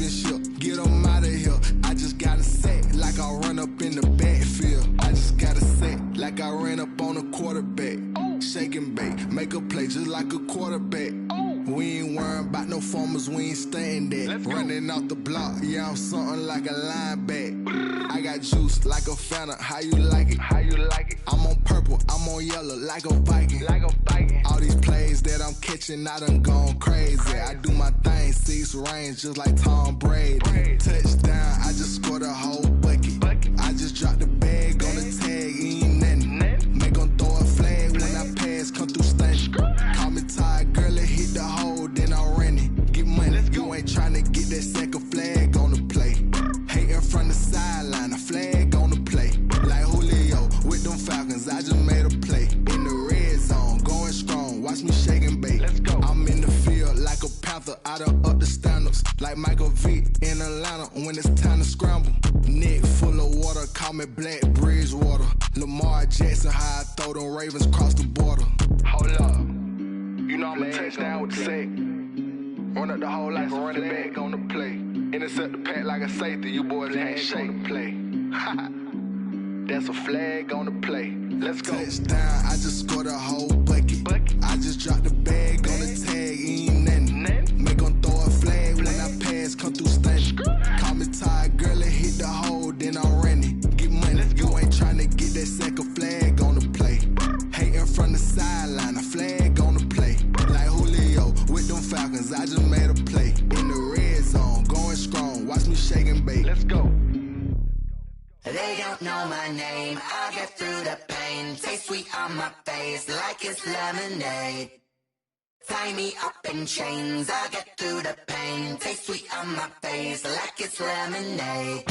sinking ship. Get them out of here. I just gotta say, like I run up in the backfield. I just gotta say, like I ran up on a quarterback. Shake and bake, make a play just like a quarterback. We ain't worrying about no formers, we ain't staying there. Running off the block, yeah, I'm something like a linebacker. I got juice like a Fanta, how you like it? How you like it? I'm on purple, I'm on yellow, like a Viking. Like a Viking. All these plays that I'm catching, I done gone crazy. I do my thing, 6 range, just like Tom Brady. Touchdown, I just scored a whole bucket. I just dropped the bag on the tag, ain't nothing. Make them throw a flag when I pass, come through stunning. Call me tired, girl, it hit the hole, then I ran it. Get money, you ain't tryna get that second flag on the play. Hating from the sideline, a flag on the play. Like Julio with them Falcons, I just made a play. In the red zone, going strong, watch me shake and bake. I'm in the field like a panther, I done up the standards. Like Michael Vick in Atlanta when it's time to scramble. Neck full of water, call me Black Bridgewater. Lamar Jackson, how I throw them Ravens cross the border. Hold up, you know I'm a touchdown with the sack. Run up the whole like a running back on the play. Intercept the pack like a safety, you boys can't shake the play. That's a flag on the play. Let's go. Touchdown, I just scored a whole bucket. I just dropped the bag on the tag, ain't nothing. Make them throw a flag when I pass, come through stunning. Call me tired, girl, it hit the hole, then I ran it. Get money, you ain't tryna get that second flag on the play. Hating from the sideline, a flag on the play. Like Julio with them Falcons, I just made a play. In the red zone, going strong, watch me shake and bake. Let's go. They don't know my name, I get through the pain. Taste sweet on my face like it's lemonade. Tie me up in chains, I get through the pain. Taste sweet on my face like it's lemonade.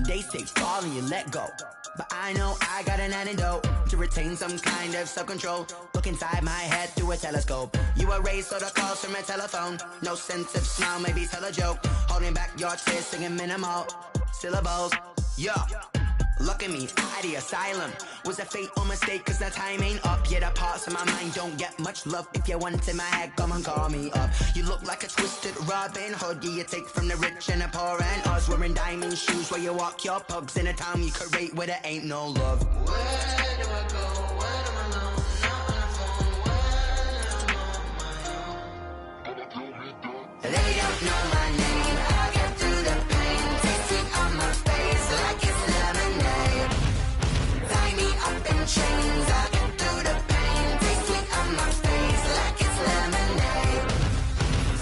They say fall and you let go, but I know I got an antidote to retain some kind of self-control. Look inside my head through a telescope. You erase all the calls from a telephone. No sense of smile, maybe tell a joke. Holding back your tears, singing minimal syllables. Yeah, look at me, at the asylum. Was a fate or mistake, cause the time ain't up. Yet the parts of my mind don't get much love. If you want in my head, come and call me up. You look like a twisted Robin Hood. You take from the rich and the poor and us. Wearing diamond shoes where you walk your pugs in a town you create where there ain't no love. Where do I go? When I'm alone? Not on my own. They don't know my name. I get through the pain. Taste it on my face like it's lemonade. Tie me up in chains. I get through the pain. Taste sweet on my face like it's lemonade.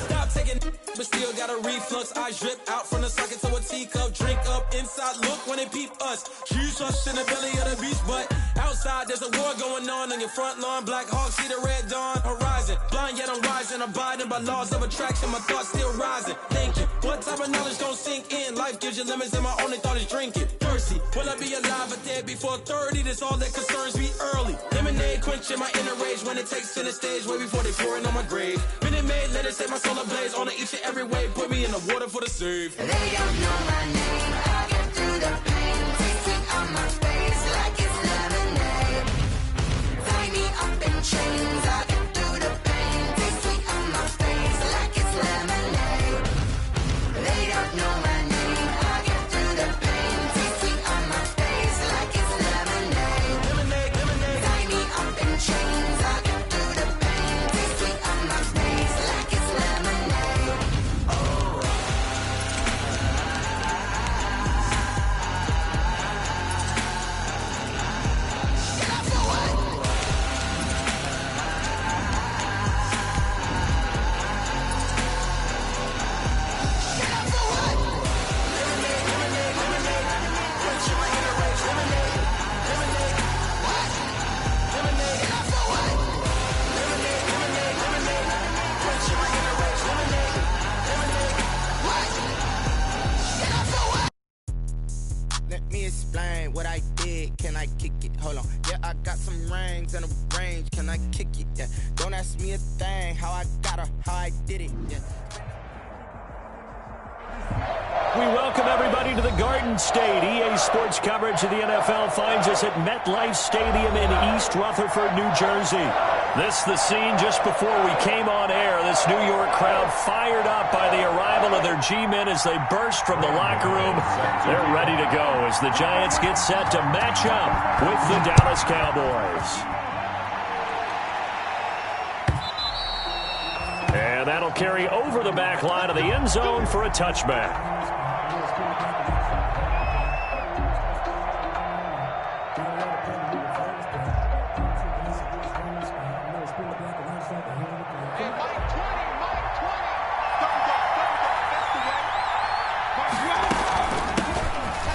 Stop taking, but still got a reflux. I drip out from the socket to a teacup. Drink up inside. Look when they peep us. Huge us in the belly of the beach, but outside there's a war going on your front lawn. Black Hawks see the red dawn horizon. Blind yet I'm rising, abiding by laws of attraction. My thoughts still rising. Thank you. What type of knowledge gon' sink in? Life gives you lemons, and my only thought is drinking. Thirsty, will I be alive or dead before 30? That's all that concerns me early. Lemonade quenching my inner rage when it takes center stage way before they pour it on my grave. Minute Maid, let it set my soul ablaze on each and every way. Put me in the water for the save. They don't know my name. I get through the pain. Taste it on my face like it's lemonade. Tie me up in chains. I get through the pain. Taste sweet on my face like it's lemonade. They don't know my name. I get through the pain. Taste sweet on my face like it's lemonade. Tie me up in chains. I get through the pain. Taste sweet on my face like it's lemonade. Oh. Let me explain what I did. Can I kick it? Hold on. Yeah, I got some rings and a range. Can I kick it? Yeah. Don't ask me a thing. How I got her, how I did it. Yeah. We welcome everybody to the Garden State. EA Sports coverage of the NFL finds us at MetLife Stadium in East Rutherford, New Jersey. This the scene just before we came on air. This New York crowd fired up by the arrival of their their G-men as they burst from the locker room. They're ready to go as the Giants get set to match up with the Dallas Cowboys. And that'll carry over the back line of the end zone for a touchback.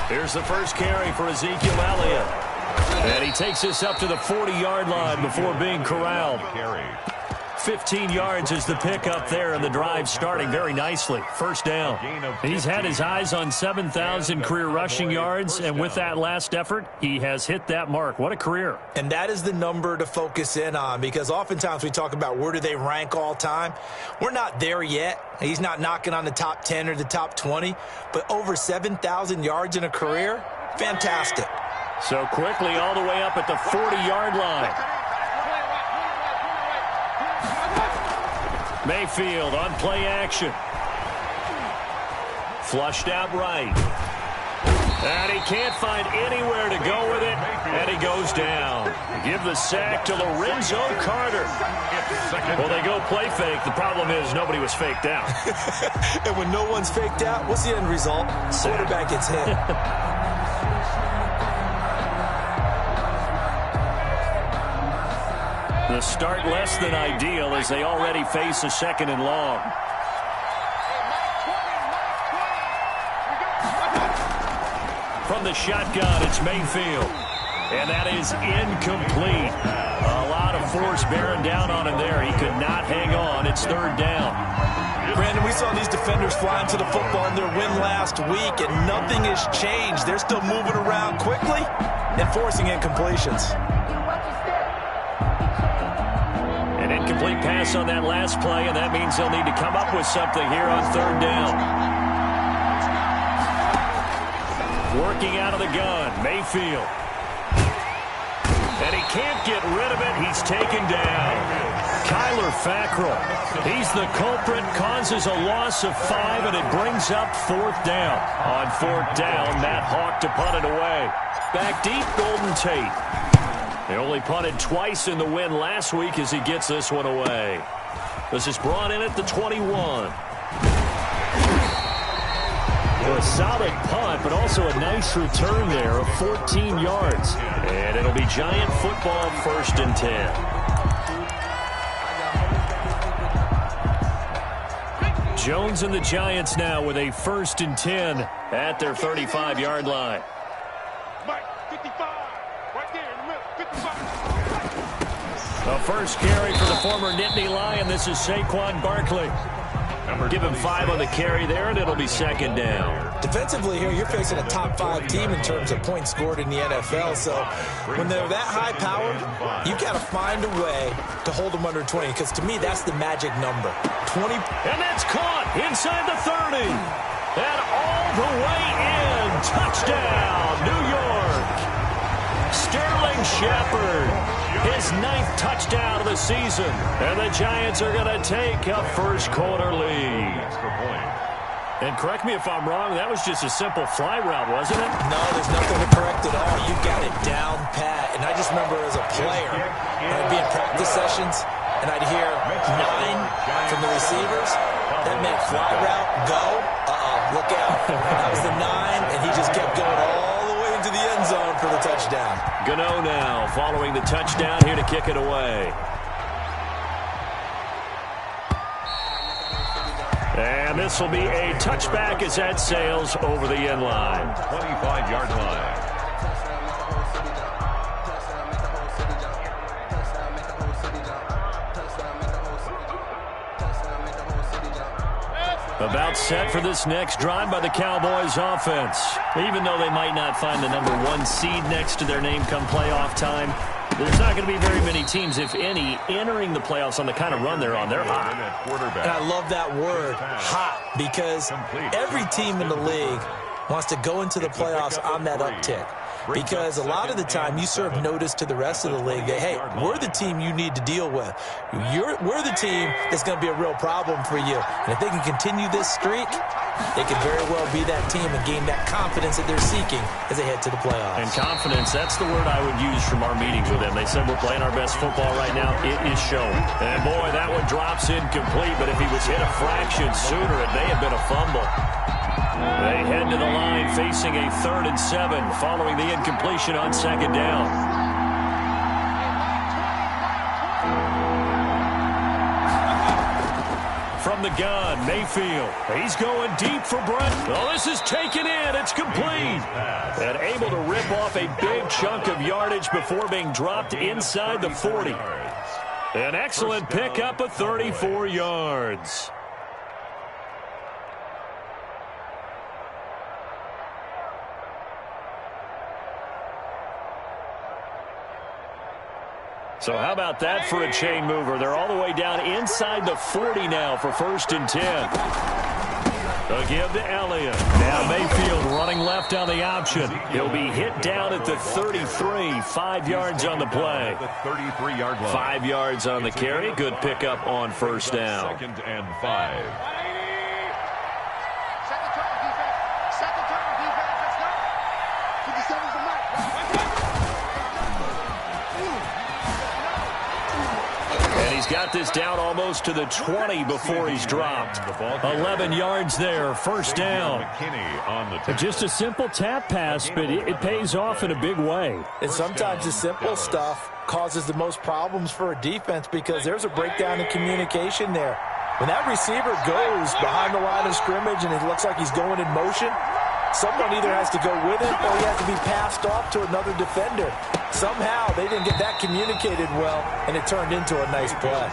Here's the first carry for Ezekiel Elliott. And he takes this up to the 40-yard line before being corralled. 15 yards is the pickup there, and the drive starting very nicely. First down. He's had his eyes on 7,000 career rushing yards, and with that last effort, he has hit that mark. What a career. And that is the number to focus in on, because oftentimes we talk about where do they rank all time. We're not there yet. He's not knocking on the top 10 or the top 20, but over 7,000 yards in a career, fantastic. So quickly all the way up at the 40-yard line. Mayfield on play action. Flushed out right. And he can't find anywhere to go with it, and he goes down. Give the sack to Lorenzo Carter. Well, they go play fake. The problem is nobody was faked out. And when no one's faked out, what's the end result? Quarterback gets hit. The start less than ideal as they already face a second and long. From the shotgun, it's Mayfield. And that is incomplete. A lot of force bearing down on him there. He could not hang on. It's third down. Brandon, we saw these defenders flying to the football in their win last week, and nothing has changed. They're still moving around quickly and forcing incompletions. An incomplete pass on that last play, and that means they'll need to come up with something here on third down. Working out of the gun, Mayfield. And he can't get rid of it. He's taken down. Kyler Fackrell. He's the culprit, causes a loss of 5, and it brings up fourth down. On fourth down, Matt Hawk to punt it away. Back deep, Golden Tate. They only punted twice in the win last week as he gets this one away. This is brought in at the 21. A solid punt, but also a nice return there of 14 yards. And it'll be Giant football, 1st and 10. Jones and the Giants now with a 1st and 10 at their 35-yard line. The first carry for the former Nittany Lion. This is Saquon Barkley. Give him 5 on the carry there, and it'll be second down. Defensively here, you're facing a top 5 team in terms of points scored in the NFL. So when they're that high-powered, you've got to find a way to hold them under 20, because to me, that's the magic number. 20. And that's caught inside the 30. And all the way in. Touchdown, New York. Sterling Shepard. His 9th touchdown of the season. And the Giants are going to take a first-quarter lead. And correct me if I'm wrong, that was just a simple fly route, wasn't it? No, there's nothing to correct at all. You got it down pat. And I just remember as a player, I'd be in practice sessions, and I'd hear 9 from the receivers. That meant fly route, go. Look out. That was the 9, and he just kept going all the way into the end zone for the touchdown. Gano now following the touchdown here to kick it away. And this will be a touchback as that sails over the end line. 25-yard line. About set for this next drive by the Cowboys offense. Even though they might not find the number 1 seed next to their name come playoff time, there's not going to be very many teams, if any, entering the playoffs on the kind of run they're on. They're hot. And I love that word, hot, because every team in the league wants to go into the playoffs on that uptick. Because a lot of the time you serve notice to the rest of the league that, hey, we're the team you need to deal with. We're the team that's going to be a real problem for you. And if they can continue this streak, they could very well be that team and gain that confidence that they're seeking as they head to the playoffs. And confidence, that's the word I would use from our meetings with them. They said we're playing our best football right now. It is shown. And, boy, that one drops incomplete, but if he was hit a fraction sooner, it may have been a fumble. They head to the line facing a 3rd and 7 following the incompletion on 2nd down. From the gun, Mayfield. He's going deep for Brent. Oh, this is taken in. It's complete. And able to rip off a big chunk of yardage before being dropped inside the 40. An excellent pickup of 34 yards. So how about that for a chain mover? They're all the way down inside the 40 now for 1st and 10. A give to Elliott. Now Mayfield running left on the option. He'll be hit down at the 33. 5 yards on the play. 33-yard line. 5 yards on the carry. Good pickup on 1st down. 2nd and 5. He's got this down almost to the 20 before he's dropped. 11 yards there, 1st down. Just a simple tap pass, but it pays off in a big way. And sometimes the simple stuff causes the most problems for a defense because there's a breakdown in communication there. When that receiver goes behind the line of scrimmage and it looks like he's going in motion, someone either has to go with it or he has to be passed off to another defender. Somehow they didn't get that communicated well, and it turned into a nice play.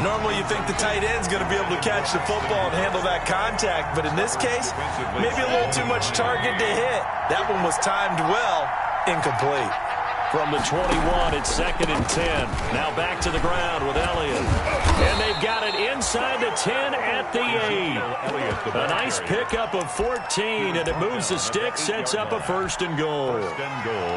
Normally you think the tight end's going to be able to catch the football and handle that contact, but in this case, maybe a little too much target to hit. That one was timed well, incomplete. From the 21, it's 2nd and 10. Now back to the ground with Elliott. And they've got it inside the 10 at the 8. A nice pickup of 14, and it moves the stick, sets up a 1st and goal.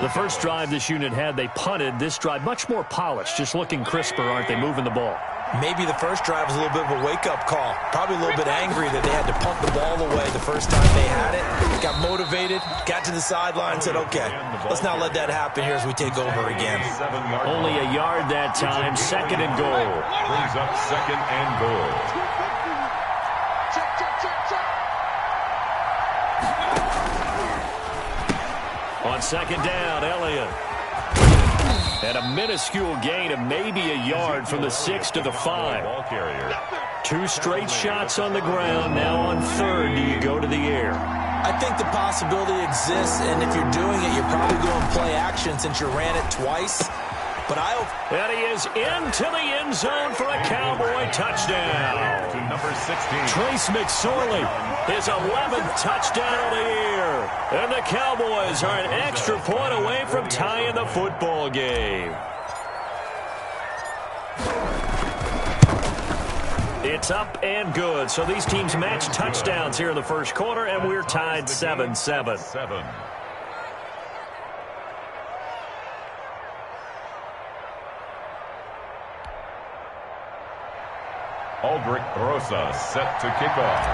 The first drive this unit had, they punted. This drive, much more polished, just looking crisper, aren't they, moving the ball? Maybe the first drive was a little bit of a wake-up call. Probably a little bit angry that they had to punt the ball away the first time they had it. Got motivated, got to the sideline, said, okay, let's not let that happen here as we take over again. Only a yard that time, 2nd and goal. Brings up 2nd and goal. On 2nd down, Elliott. And a minuscule gain of maybe a yard from the 6 to the 5. 2 straight shots on the ground. Now on 3rd, do you go to the air? I think the possibility exists, and if you're doing it, you're probably going play action since you ran it twice. But and he is into the end zone for a Cowboy touchdown. To number 16. Trace McSorley, his 11th touchdown of the year. And the Cowboys are an extra point away from tying the football game. It's up and good. So these teams match touchdowns here in the first quarter, and we're tied 7-7. Aldrich Rosa set to kick off.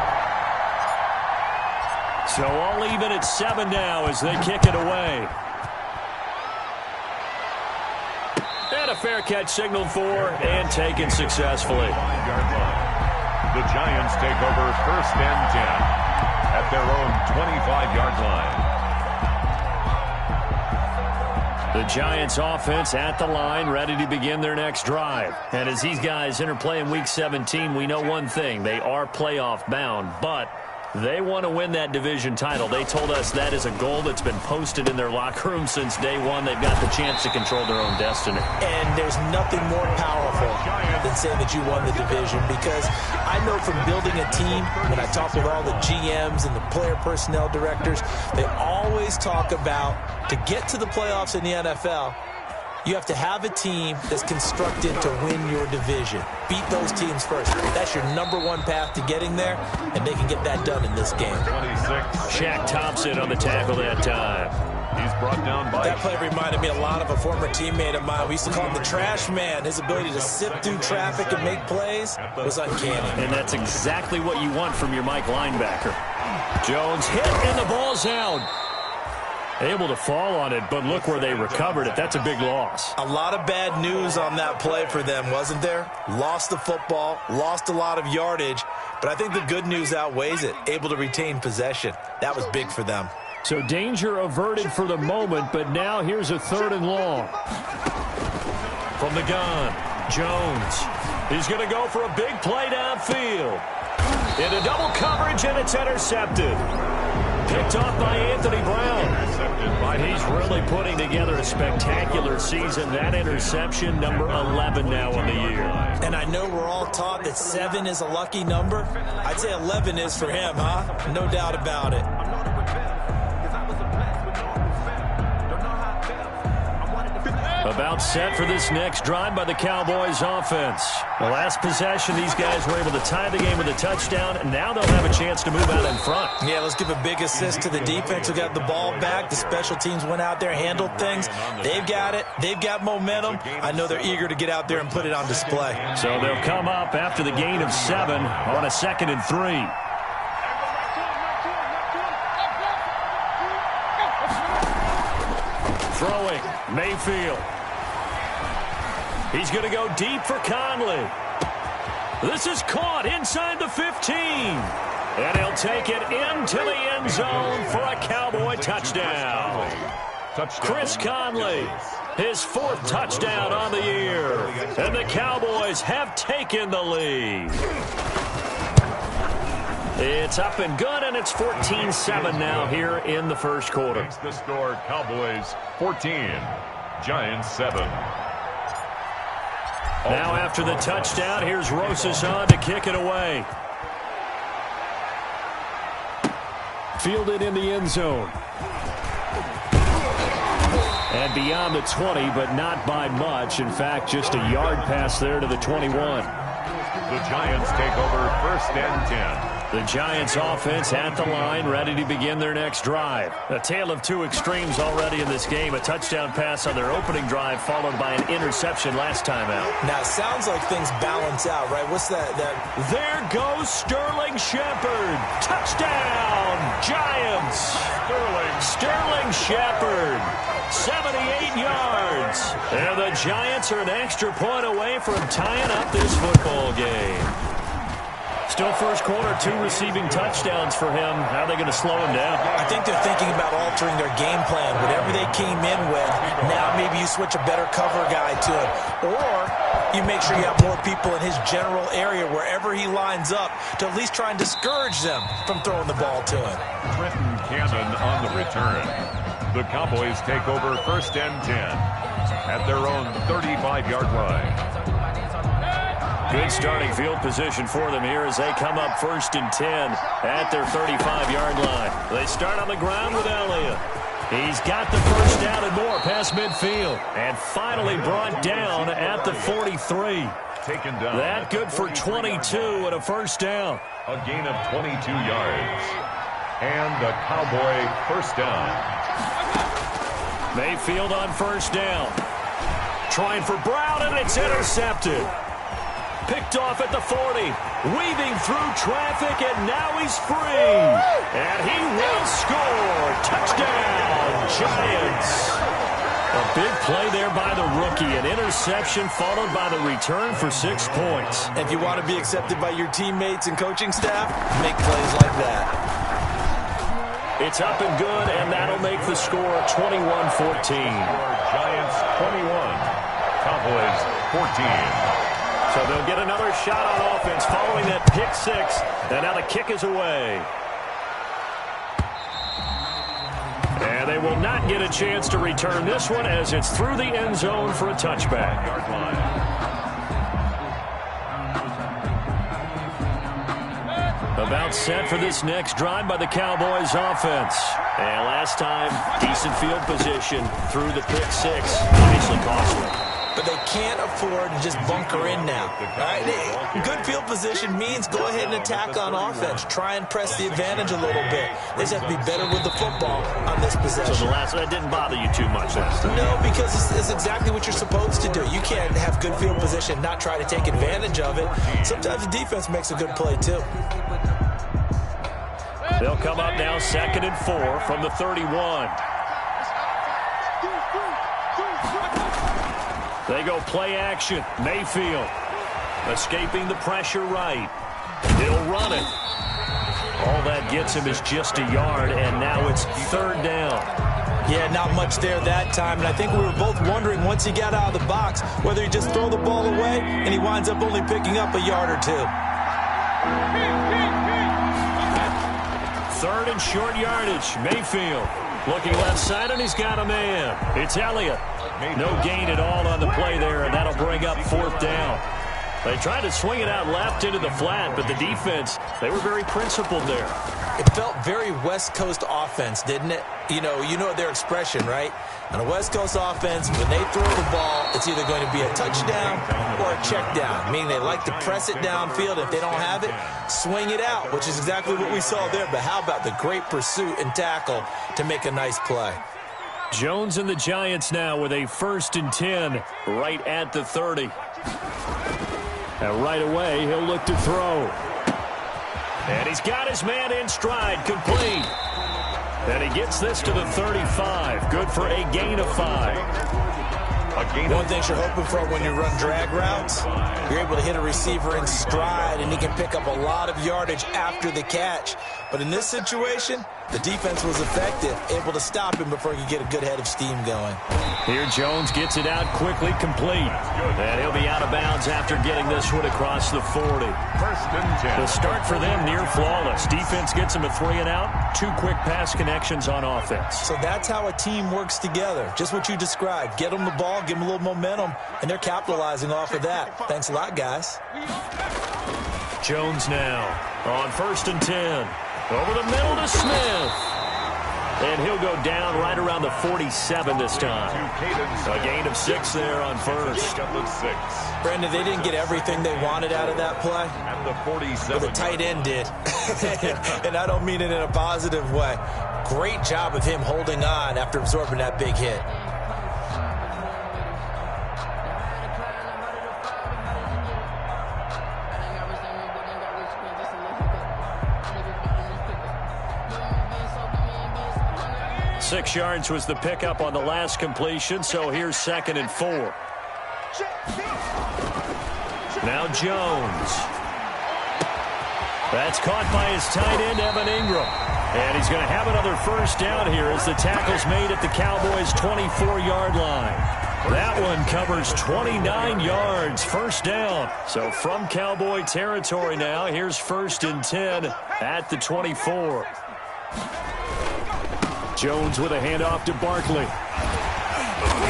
So all even at 7 now as they kick it away. And a fair catch signaled for and taken successfully. The Giants take over 1st and 10 at their own 25-yard line. The Giants offense at the line, ready to begin their next drive. And as these guys interplay in Week 17, we know one thing. They are playoff bound, but they want to win that division title. They told us that is a goal that's been posted in their locker room since day one. They've got the chance to control their own destiny. And there's nothing more powerful than saying that you won the division, because I know from building a team, when I talk with all the GMs and the player personnel directors, they always talk about to get to the playoffs in the NFL, you have to have a team that's constructed to win your division. Beat those teams first. That's your #1 path to getting there, and they can get that done in this game. 26. Shaq Thompson on the tackle that time. He's brought down by... That play reminded me a lot of a former teammate of mine. We used to call him the trash man. His ability to sift through traffic and make plays was uncanny. And that's exactly what you want from your Mike linebacker. Jones hit, and the ball's out. Able to fall on it, but look where they recovered it. That's a big loss. A lot of bad news on that play for them, wasn't there? Lost the football, lost a lot of yardage, but I think the good news outweighs it. Able to retain possession. That was big for them. So danger averted for the moment, but now here's a 3rd and long. From the gun, Jones. He's going to go for a big play downfield. Into double coverage, and it's intercepted. Picked off by Anthony Brown. He's really putting together a spectacular season. That interception, number 11 now on the year. And I know we're all taught that 7 is a lucky number. I'd say 11 is for him, huh? No doubt about it. About set for this next drive by the Cowboys offense. The last possession, these guys were able to tie the game with a touchdown, and now they'll have a chance to move out in front. Yeah, let's give a big assist to the defense who got the ball back. The special teams went out there, handled things. They've got it. They've got momentum. I know they're eager to get out there and put it on display. So they'll come up after the gain of 7 on a 2nd and 3. Throwing, Mayfield. He's going to go deep for Conley. This is caught inside the 15. And he'll take it into the end zone for a Cowboy touchdown. Chris Conley, his 4th touchdown on the year. And the Cowboys have taken the lead. It's up and good, and it's 14-7 now here in the first quarter. Makes the score Cowboys 14, Giants 7. Now after the touchdown, here's Rosas on to kick it away. Fielded in the end zone. And beyond the 20, but not by much. In fact, just a yard pass there to the 21. The Giants take over 1st and 10. The Giants offense at the line, ready to begin their next drive. A tale of 2 extremes already in this game. A touchdown pass on their opening drive, followed by an interception last time out. Now, it sounds like things balance out, right? What's that? There goes Sterling Shepard. Touchdown, Giants. Sterling Shepard, 78 yards. And the Giants are an extra point away from tying up this football game. Still first quarter, 2 receiving touchdowns for him. How are they going to slow him down? I think they're thinking about altering their game plan. Whatever they came in with, now maybe you switch a better cover guy to him. Or you make sure you have more people in his general area, wherever he lines up, to at least try and discourage them from throwing the ball to him. Trenton Cannon on the return. The Cowboys take over 1st and 10 at their own 35-yard line. Good starting field position for them here as they come up 1st and 10 at their 35-yard line. They start on the ground with Elliott. He's got the first down and more past midfield. And finally brought down at the 43. Taken down. That good for 22 and a first down. A gain of 22 yards. And the Cowboy first down. Mayfield on first down. Trying for Brown, and it's intercepted. Picked off at the 40, weaving through traffic, and now he's free. And he will score. Touchdown, Giants. A big play there by the rookie. An interception followed by the return for 6 points. If you want to be accepted by your teammates and coaching staff, make plays like that. It's up and good, and that'll make the score 21-14. Giants 21, Cowboys 14. So they'll get another shot on offense following that pick 6. And now the kick is away. And they will not get a chance to return this one as it's through the end zone for a touchback. About set for this next drive by the Cowboys offense. And last time, decent field position through the pick 6. Obviously costly. but they can't afford to just bunker in now. All right? Good field position means go ahead and attack on offense. Try and press the advantage a little bit. They just have to be better with the football on this possession. So the last one didn't bother you too much last time? No, because it's exactly what you're supposed to do. You can't have good field position, not try to take advantage of it. Sometimes the defense makes a good play, too. They'll come up now 2nd and 4 from the 31. They go play action. Mayfield escaping the pressure right. He'll run it. All that gets him is just a yard, and now it's 3rd down. Yeah, not much there that time, and I think we were both wondering once he got out of the box whether he'd just throw the ball away, and he winds up only picking up a yard or 2. 3rd and short yardage. Mayfield looking left side, and he's got a man. It's Elliott. No gain at all on the play there, and that'll bring up 4th down. They tried to swing it out left into the flat, but the defense, they were very principled there. It felt very West Coast offense, didn't it? You know their expression, right? On a West Coast offense, when they throw the ball, it's either going to be a touchdown or a check down, meaning they like to press it downfield. If they don't have it, swing it out, which is exactly what we saw there. But how about the great pursuit and tackle to make a nice play? Jones and the Giants now with a 1st and 10 right at the 30. And right away, he'll look to throw. And he's got his man in stride, complete. And he gets this to the 35. Good for a gain of 5. One thing you're hoping for when you run drag routes, you're able to hit a receiver in stride, and he can pick up a lot of yardage after the catch. But in this situation, the defense was effective, able to stop him before he could get a good head of steam going. Here Jones gets it out quickly, complete. And he'll be out of bounds after getting this one across the 40. 1st and 10. The start for them near flawless. Defense gets them a 3 and out. 2 quick pass connections on offense. So that's how a team works together. Just what you described. Get them the ball, give them a little momentum, and they're capitalizing off of that. Thanks a lot, guys. Jones now on 1st and 10. Over the middle to Smith. And he'll go down right around the 47 this time. A gain of 6 there on 1st. Brandon, they didn't get everything they wanted out of that play. But the tight end did. And I don't mean it in a positive way. Great job of him holding on after absorbing that big hit. Six yards was the pickup on the last completion, so here's 2nd and 4. Now Jones. That's caught by his tight end, Evan Ingram. And he's going to have another 1st down here as the tackle's made at the Cowboys' 24-yard line. That one covers 29 yards, 1st down. So from Cowboy territory now, here's 1st and 10 at the 24. Jones with a handoff to Barkley.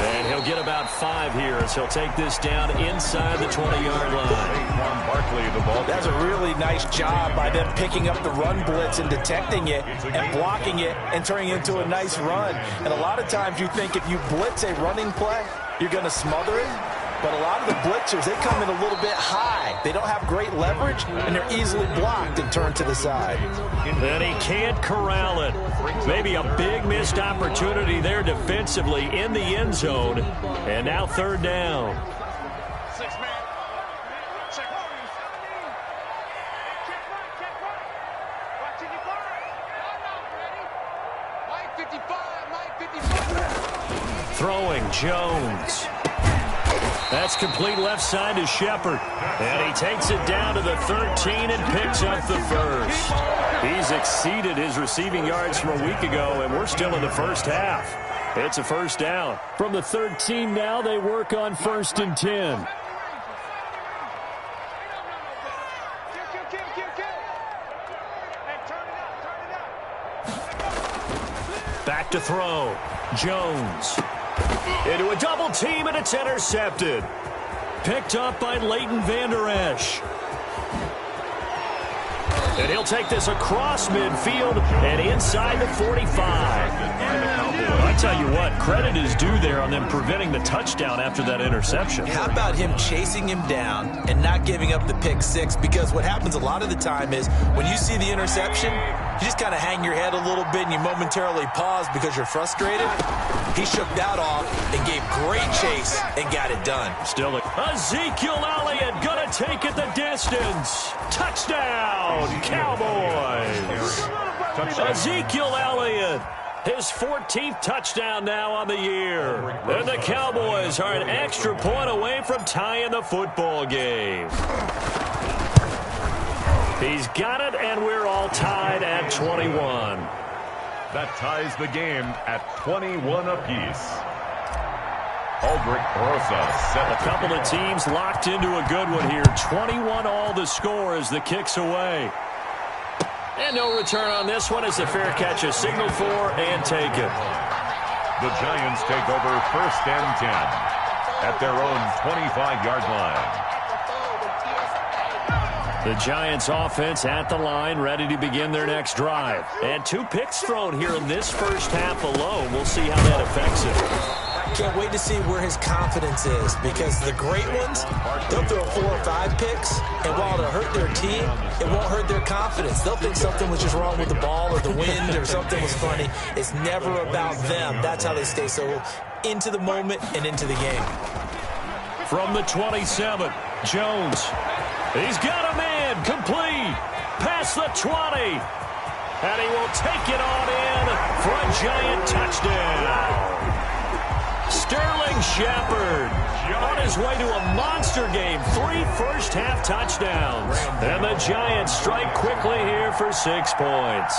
And he'll get about 5 here as he'll take this down inside the 20-yard line. Barkley, the ball. That's a really nice job by them picking up the run blitz and detecting it and blocking it and turning it into a nice run. And a lot of times you think if you blitz a running play, you're going to smother it. But a lot of the blitzers, they come in a little bit high. They don't have great leverage, and they're easily blocked and turned to the side. And he can't corral it. Maybe a big missed opportunity there defensively in the end zone. And now 3rd down. Throwing Jones. That's complete left side to Shepard. And he takes it down to the 13 and picks up the 1st. He's exceeded his receiving yards from a week ago, and we're still in the 1st half. It's a 1st down. From the 13 now, they work on 1st and 10. Back to throw. Jones. Into a double team, and it's intercepted. Picked up by Leighton Vander Esch. And he'll take this across midfield and inside the 45. I tell you what, credit is due there on them preventing the touchdown after that interception. How about him chasing him down and not giving up the pick six? Because what happens a lot of the time is when you see the interception, you just kind of hang your head a little bit and you momentarily pause because you're frustrated. He shook that off and gave great chase and got it done. Still, Ezekiel Elliott gonna take it the distance. Touchdown, Cowboys. Ezekiel Elliott, his 14th touchdown now on the year. And the Cowboys are an extra point away from tying the football game. He's got it, and we're all tied at 21. That ties the game at 21 apiece. Aldrich Rosa set a couple of teams locked into a good one here. 21 all the score as the kick's away. And no return on this one as the fair catch is signaled for and taken. The Giants take over 1st and 10 at their own 25-yard line. The Giants offense at the line, ready to begin their next drive. And 2 picks thrown here in this first half alone. We'll see how that affects it. Can't wait to see where his confidence is, because the great ones, they'll throw 4 or 5 picks, and while it'll hurt their team, it won't hurt their confidence. They'll think something was just wrong with the ball or the wind or something was funny. It's never about them. That's how they stay so into the moment and into the game. From the 27, Jones. He's got a man, complete, past the 20, and he will take it on in for a Giant touchdown. Sterling Shepard on his way to a monster game, 3 first-half touchdowns, and the Giants strike quickly here for 6 points.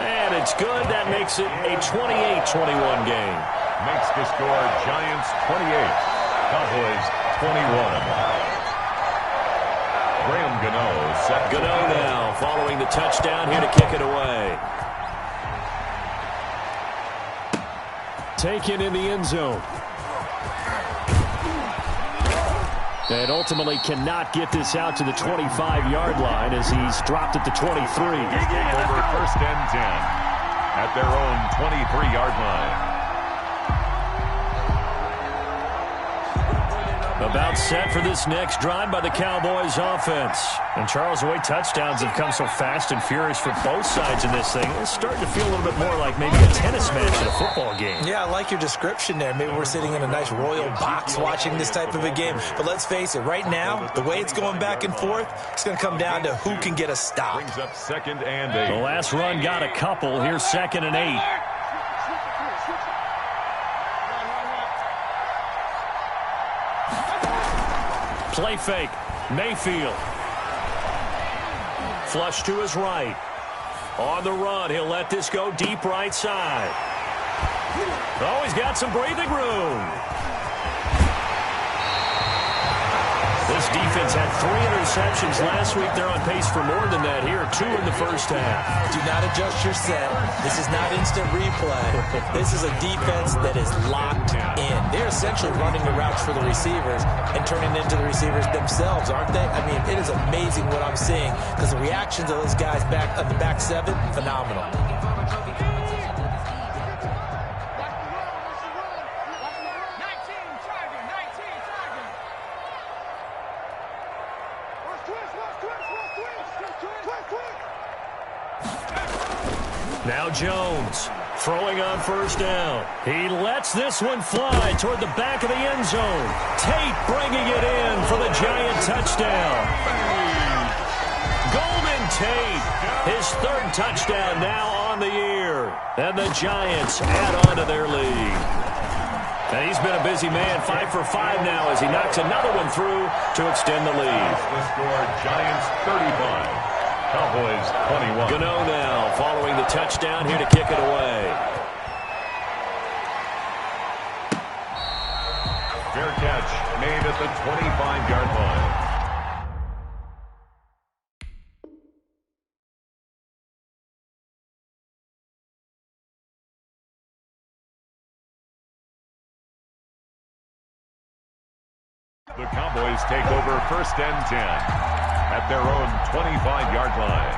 And it's good. That makes it a 28-21 game. Makes the score Giants 28, Cowboys 21. Graham Gano set. Gano now following the touchdown here to kick it away. Taken in the end zone. And ultimately cannot get this out to the 25-yard line as he's dropped at the 23. Over 1st and 10 at their own 23-yard line. About set for this next drive by the Cowboys offense. And Charles, the way touchdowns have come so fast and furious for both sides in this thing, it's starting to feel a little bit more like maybe a tennis match in a football game. Yeah, I like your description there. Maybe we're sitting in a nice royal box watching this type of a game. But let's face it, right now, the way it's going back and forth, it's going to come down to who can get a stop. Brings up 2nd and 8. The last run got a couple. Here's 2nd and 8. Play fake. Mayfield. Flush to his right. On the run, he'll let this go deep right side. Oh, he's got some breathing room. This defense had 3 interceptions last week. They're on pace for more than that here. 2 in the first half. Do not adjust your set. This is not instant replay. This is a defense that is locked in. They're essentially running the routes for the receivers and turning into the receivers themselves, aren't they? I mean, it is amazing what I'm seeing because the reactions of those guys back on the back 7, phenomenal. Now Jones throwing on 1st down. He lets this one fly toward the back of the end zone. Tate bringing it in for the Giant touchdown. Golden Tate, his 3rd touchdown now on the year. And the Giants add on to their lead. And he's been a busy man, 5 for 5 now as he knocks another one through to extend the lead. The score, Giants 35. Cowboys 21. Gano now following the touchdown here to kick it away. Fair catch made at the 25-yard line. The Cowboys take over 1st and 10 at their own 25-yard line.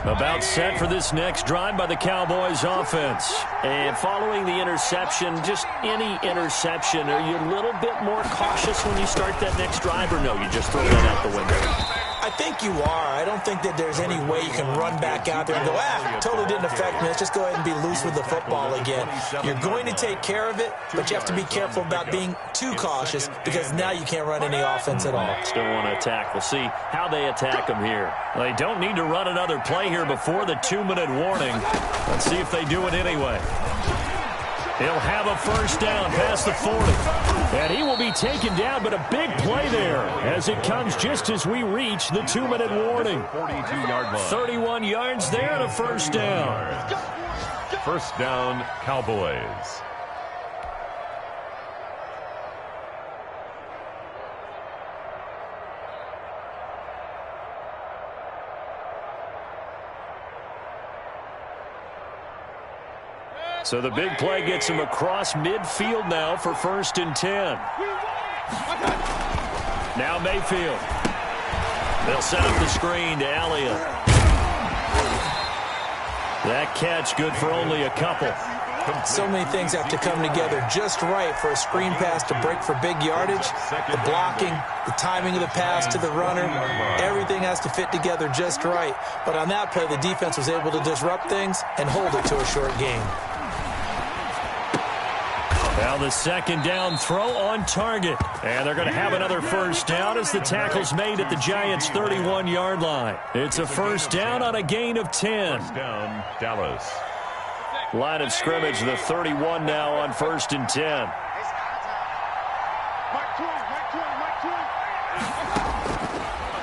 About set for this next drive by the Cowboys offense. And following the interception, just any interception, are you a little bit more cautious when you start that next drive, or no, you just throw that out the window? I think you are. I don't think that there's any way you can run back out there and go, totally didn't affect me. Let's just go ahead and be loose with the football again. You're going to take care of it, but you have to be careful about being too cautious because now you can't run any offense at all. Still want to attack. We'll see how they attack them here. They don't need to run another play here before the 2-minute warning. Let's see if they do it anyway. He'll have a first down past the 40. And he will be taken down, but a big play there as it comes just as we reach the 2-minute warning. 42-yard line. 31 yards there and a first down. First down, Cowboys. So the big play gets him across midfield now for 1st and 10. Now Mayfield. They'll set up the screen to Elliott. That catch good for only a couple. So many things have to come together just right for a screen pass to break for big yardage. The blocking, the timing of the pass to the runner, everything has to fit together just right. But on that play, the defense was able to disrupt things and hold it to a short game. Now the second down throw on target. And they're going to have another first down as the tackle's made at the Giants' 31-yard line. It's a first down on a gain of 10. First down, Dallas. Line of scrimmage, the 31 now on 1st and 10.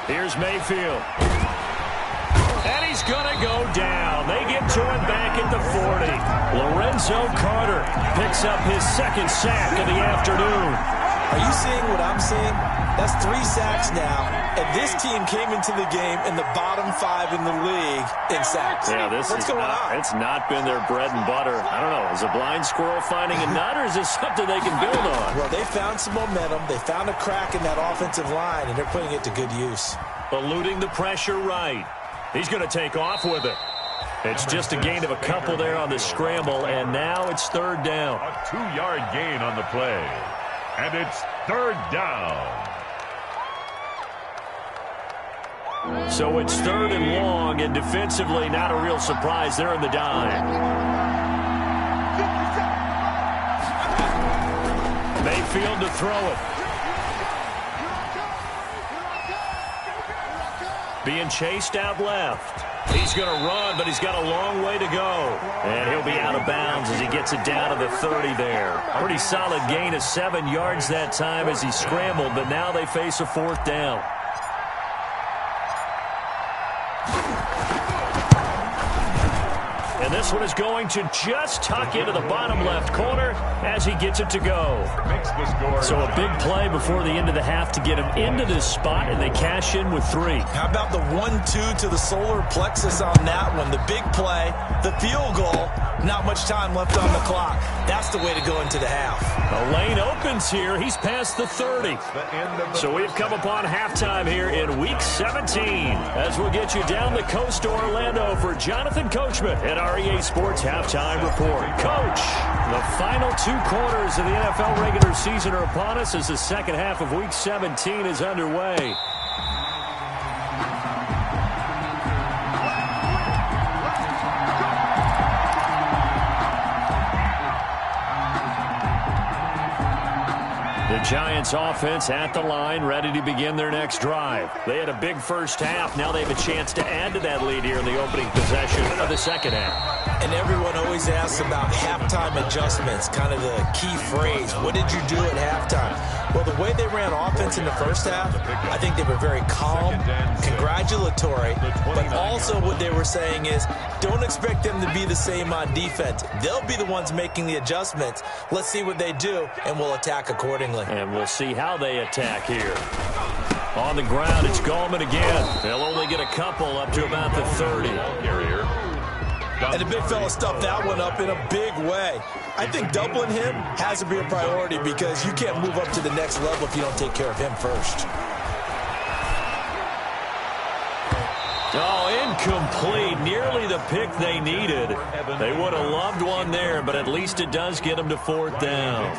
Here's Mayfield. And he's going to go down. They get to him back at the 40. Lorenzo Carter picks up his second sack of the afternoon. Are you seeing what I'm seeing? That's 3 sacks now, and this team came into the game in the bottom 5 in the league in sacks. Yeah, what's going on? It's not been their bread and butter. I don't know. Is a blind squirrel finding a nut, or is this something they can build on? Well, they found some momentum. They found a crack in that offensive line, and they're putting it to good use. Eluding the pressure right. He's going to take off with it. It's just a gain of a couple there on the scramble, and now it's 3rd down. A 2-yard gain on the play. And it's 3rd down. So it's 3rd and long, and defensively not a real surprise. They're in the dime. Mayfield to throw it. Being chased out left. He's going to run, but he's got a long way to go. And he'll be out of bounds as he gets it down to the 30 there. A pretty solid gain of 7 yards that time as he scrambled, but now they face a 4th down. And this one is going to just tuck into the bottom left corner as he gets it to go. So a big play before the end of the half to get him into this spot, and they cash in with 3. How about the 1-2 to the solar plexus on that one? The big play, the field goal, not much time left on the clock. That's the way to go into the half. The lane opens here. He's past the 30. So we've come upon halftime here in Week 17 as we'll get you down the coast to Orlando for Jonathan Coachman at our EA Sports Halftime Report. Coach, the final 2 quarters of the NFL regular season are upon us as the second half of Week 17 is underway. The Giants offense at the line, ready to begin their next drive. They had a big first half. Now they have a chance to add to that lead here in the opening possession of the second half. And everyone always asks about halftime adjustments, kind of the key phrase. What did you do at halftime? Well, the way they ran offense in the first half, I think they were very calm, congratulatory, but also what they were saying is don't expect them to be the same on defense. They'll be the ones making the adjustments. Let's see what they do, and we'll attack accordingly. And we'll see how they attack here. On the ground, it's Gallman again. They'll only get a couple up to about the 30. And the big fella stuffed that one up in a big way. I think doubling him has to be a priority because you can't move up to the next level if you don't take care of him first. Oh, incomplete. Nearly the pick they needed. They would have loved one there, but at least it does get them to fourth down.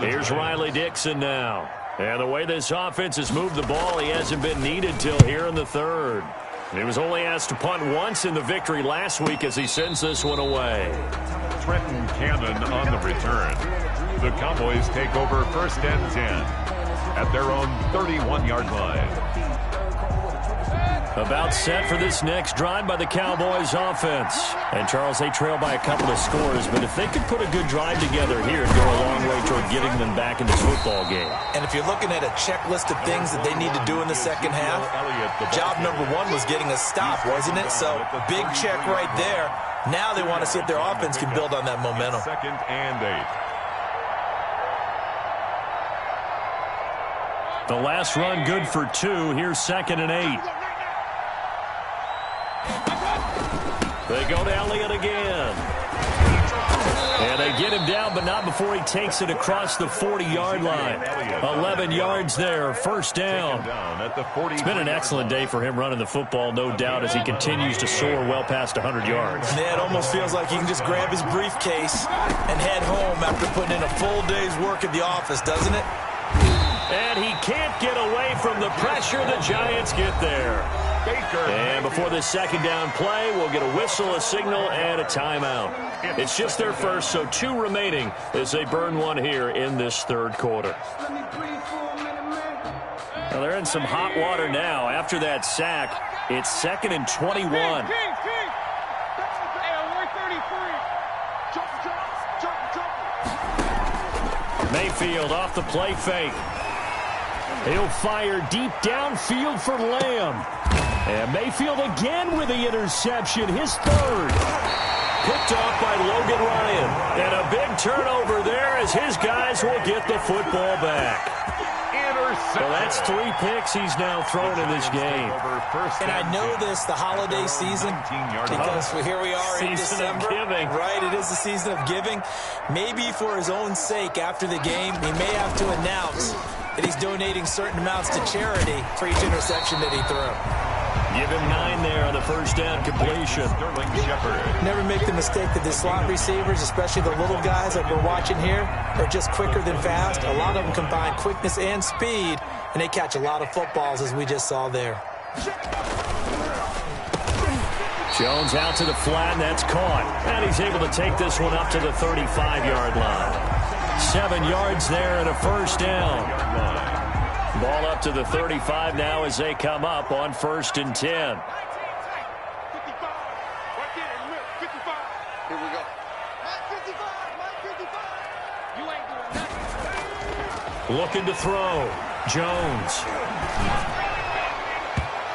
Here's Riley Dixon now. And the way this offense has moved the ball, he hasn't been needed till here in the third. He was only asked to punt once in the victory last week as he sends this one away. Trenton Cannon on the return. The Cowboys take over 1st and 10 at their own 31-yard line. About set for this next drive by the Cowboys offense. And Charles, they trail by a couple of scores, but if they could put a good drive together here, it'd go a long way toward getting them back in this football game. And if you're looking at a checklist of things that they need to do in the second half, job number one was getting a stop, wasn't it? So big check right there. Now they want to see if their offense can build on that momentum. 2nd and 8. The last run good for 2. Here's 2nd and 8. They go to Elliott again. And they get him down, but not before he takes it across the 40-yard line. 11 yards there, 1st down. It's been an excellent day for him running the football, no doubt, as he continues to soar well past 100 yards. Yeah, it almost feels like he can just grab his briefcase and head home after putting in a full day's work at the office, doesn't it? And he can't get away from the pressure. The Giants get there. And before this 2nd down play, we'll get a whistle, a signal, and a timeout. It's just their first, so 2 remaining as they burn one here in this 3rd quarter. Now they're in some hot water now. After that sack, it's 2nd and 21. Mayfield off the play fake. He'll fire deep downfield for Lamb. And Mayfield again with the interception, his 3rd. Picked off by Logan Ryan. And a big turnover there as his guys will get the football back. So that's 3 picks he's now thrown in this game. And I know this, the holiday season, because here we are in December. Right, it is the season of giving. Maybe for his own sake after the game, he may have to announce that he's donating certain amounts to charity for each interception that he threw. Give him 9 there on the 1st down completion. Never make the mistake that the slot receivers, especially the little guys like we're watching here, are just quicker than fast. A lot of them combine quickness and speed, and they catch a lot of footballs, as we just saw there. Jones out to the flat, and that's caught. And he's able to take this one up to the 35-yard line. 7 yards there and a 1st down. Ball up to the 35 now as they come up on 1st and 10. Here we go. Looking to throw. Jones.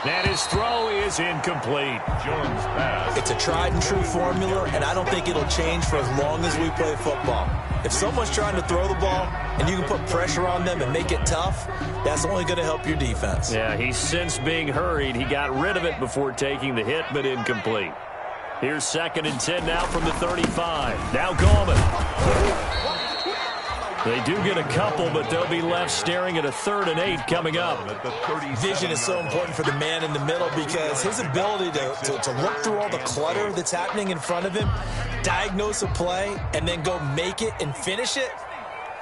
And his throw is incomplete. Jones pass. It's a tried and true formula, and I don't think it'll change for as long as we play football. If someone's trying to throw the ball and you can put pressure on them and make it tough, that's only going to help your defense. Yeah, he's since being hurried. He got rid of it before taking the hit, but incomplete. Here's 2nd and 10 now from the 35. Now Gallman. They do get a couple, but they'll be left staring at a 3rd and 8 coming up. Vision is so important for the man in the middle because his ability to look through all the clutter that's happening in front of him, diagnose a play, and then go make it and finish it,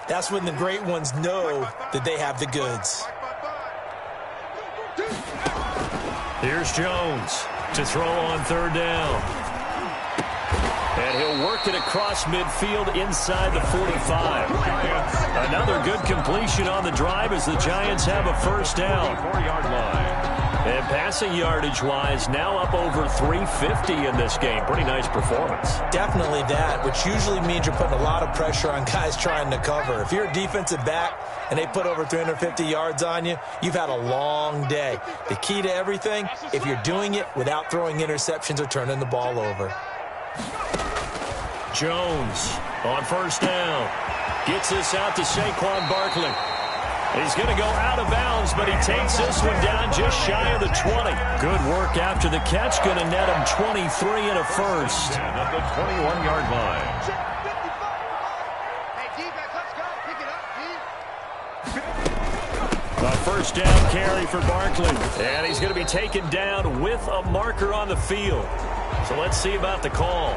that's when the great ones know that they have the goods. Here's Jones to throw on 3rd down. And he'll work it across midfield inside the 45. Another good completion on the drive as the Giants have a 1st down. 4-yard line. And passing yardage-wise, now up over 350 in this game. Pretty nice performance. Definitely that, which usually means you're putting a lot of pressure on guys trying to cover. If you're a defensive back and they put over 350 yards on you, you've had a long day. The key to everything, if you're doing it without throwing interceptions or turning the ball over. Jones on 1st down. Gets this out to Saquon Barkley. He's going to go out of bounds, but he takes this one down just shy of the 20. Good work after the catch. Going to net him 23 and a first. At the 21-yard line. A first down carry for Barkley. And he's going to be taken down with a marker on the field. So let's see about the call.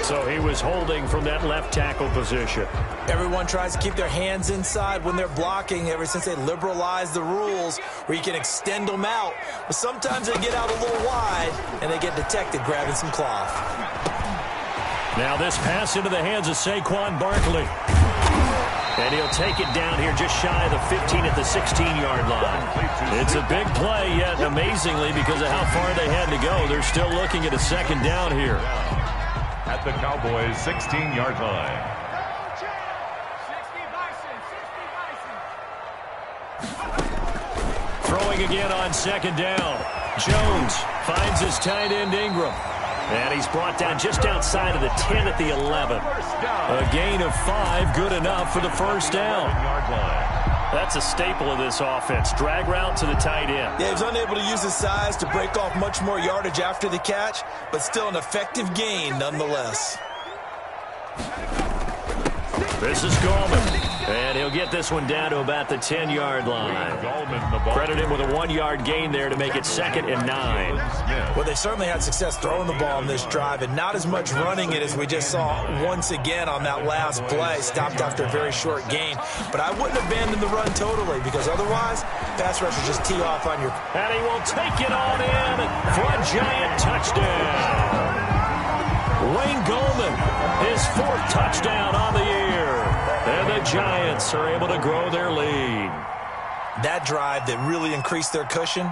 So he was holding from that left tackle position. Everyone tries to keep their hands inside when they're blocking ever since they liberalized the rules where you can extend them out. But sometimes they get out a little wide and they get detected grabbing some cloth. Now this pass into the hands of Saquon Barkley. And he'll take it down here just shy of the 15 at the 16-yard line. It's a big play, yet amazingly, because of how far they had to go, they're still looking at a second down here. At the Cowboys' 16-yard line. Throwing again on second down. Jones finds his tight end Ingram. And he's brought down just outside of the 10 at the 11. A gain of 5, good enough for the first down. That's a staple of this offense. Drag route to the tight end. Yeah, he was unable to use his size to break off much more yardage after the catch, but still an effective gain nonetheless. This is Gallman. And he'll get this one down to about the 10-yard line. Credit him with a 1-yard gain there to make it 2nd and 9. Well, they certainly had success throwing the ball on this drive, and not as much running it as we just saw once again on that last play. Stopped after a very short gain. But I wouldn't abandon the run totally, because otherwise, pass rushers just tee off on your... And he will take it on in for a giant touchdown. Wayne Gallman, his 4th touchdown on the year. And the Giants are able to grow their lead. That drive that really increased their cushion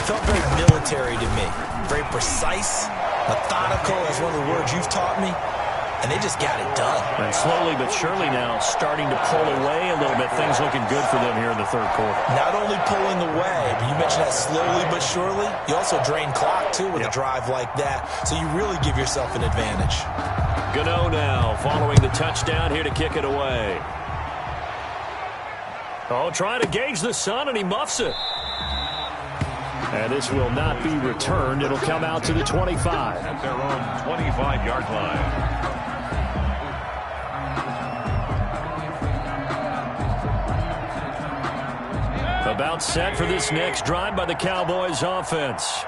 felt very military to me. Very precise, methodical, that's one of the words you've taught me. And they just got it done. And slowly but surely now starting to pull away a little bit. Things looking good for them here in the 3rd quarter. Not only pulling away, but you mentioned that slowly but surely. You also drain clock, too, with a drive like that. So you really give yourself an advantage. Gano now following the touchdown here to kick it away. Oh, trying to gauge the sun, and he muffs it. And this will not be returned. It'll come out to the 25. At their own 25-yard line. About set for this next drive by the Cowboys offense.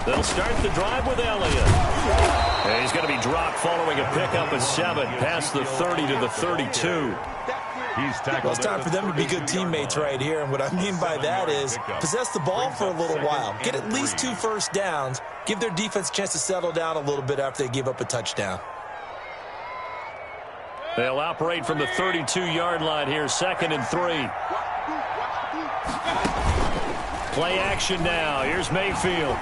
They'll start the drive with Elliott. And he's going to be dropped following a pickup of 7 past the 30 to the 32. Well, it's time for them to be good teammates right here. And what I mean by that is possess the ball for a little while. Get at least 2 first downs. Give their defense a chance to settle down a little bit after they give up a touchdown. They'll operate from the 32-yard line here, 2nd and 3. Play action now. Here's Mayfield.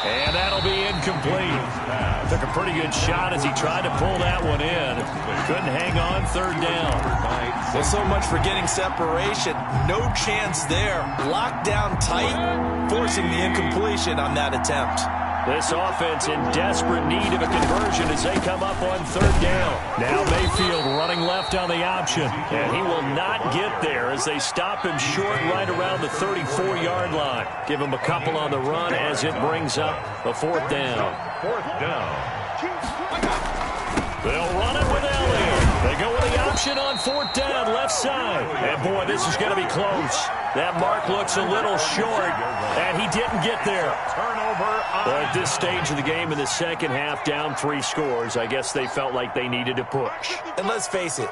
And that'll be incomplete. Took a pretty good shot as he tried to pull that one in. Couldn't hang on 3rd down. Well, so much for getting separation. No chance there. Locked down tight, forcing the incompletion on that attempt. This offense in desperate need of a conversion as they come up on 3rd down. Now Mayfield running left on the option. And he will not get there as they stop him short right around the 34-yard line. Give him a couple on the run as it brings up a 4th down. 4th down. They'll run it with Elliott. They go with the option on 4th down, left side. And, boy, this is going to be close. That mark looks a little short, and he didn't get there. But at this stage of the game in the second half, down 3 scores, I guess they felt like they needed to push. And let's face it,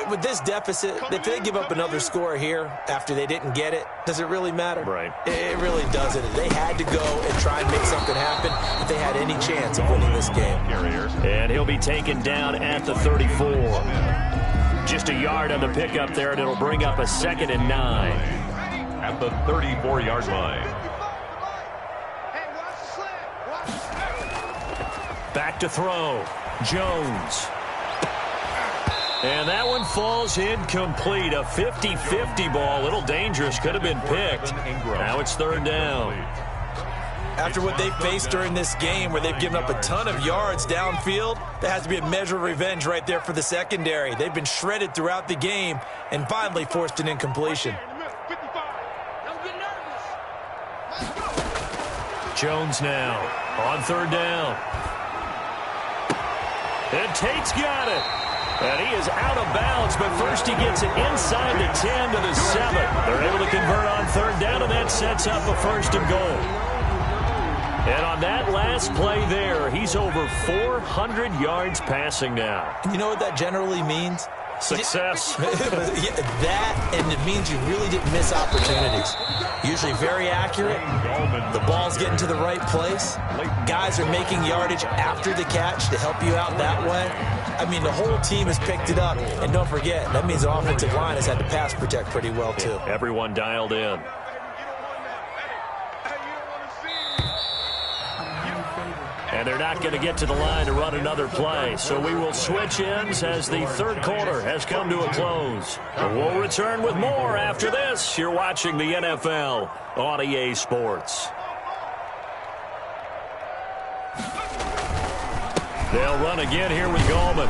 with this deficit, if they give up another score here after they didn't get it, does it really matter? Right. It really doesn't. They had to go and try and make something happen if they had any chance of winning this game. And he'll be taken down at the 34. Just a yard on the pickup there, and it'll bring up a 2nd and 9. At the 34-yard line. Back to throw. Jones. And that one falls incomplete. A 50-50 ball. A little dangerous. Could have been picked. Now it's 3rd down. After what they faced during this game where they've given up a ton of yards downfield, there has to be a measure of revenge right there for the secondary. They've been shredded throughout the game and finally forced an incompletion. Jones now on third down. And Tate's got it. And he is out of bounds, but first he gets it inside the 10 to the 7. They're able to convert on third down, and that sets up a first and goal. And on that last play there, he's over 400 yards passing now. You know what that generally means? Success. That, and it means you really didn't miss opportunities. Usually very accurate. The ball's getting to the right place. Guys are making yardage after the catch to help you out that way. I mean, the whole team has picked it up. And don't forget, that means the offensive line has had to pass protect pretty well, too. Everyone dialed in. And they're not going to get to the line to run another play. So we will switch ends as the third quarter has come to a close. We'll return with more after this. You're watching the NFL on EA Sports. They'll run again here with Goldman.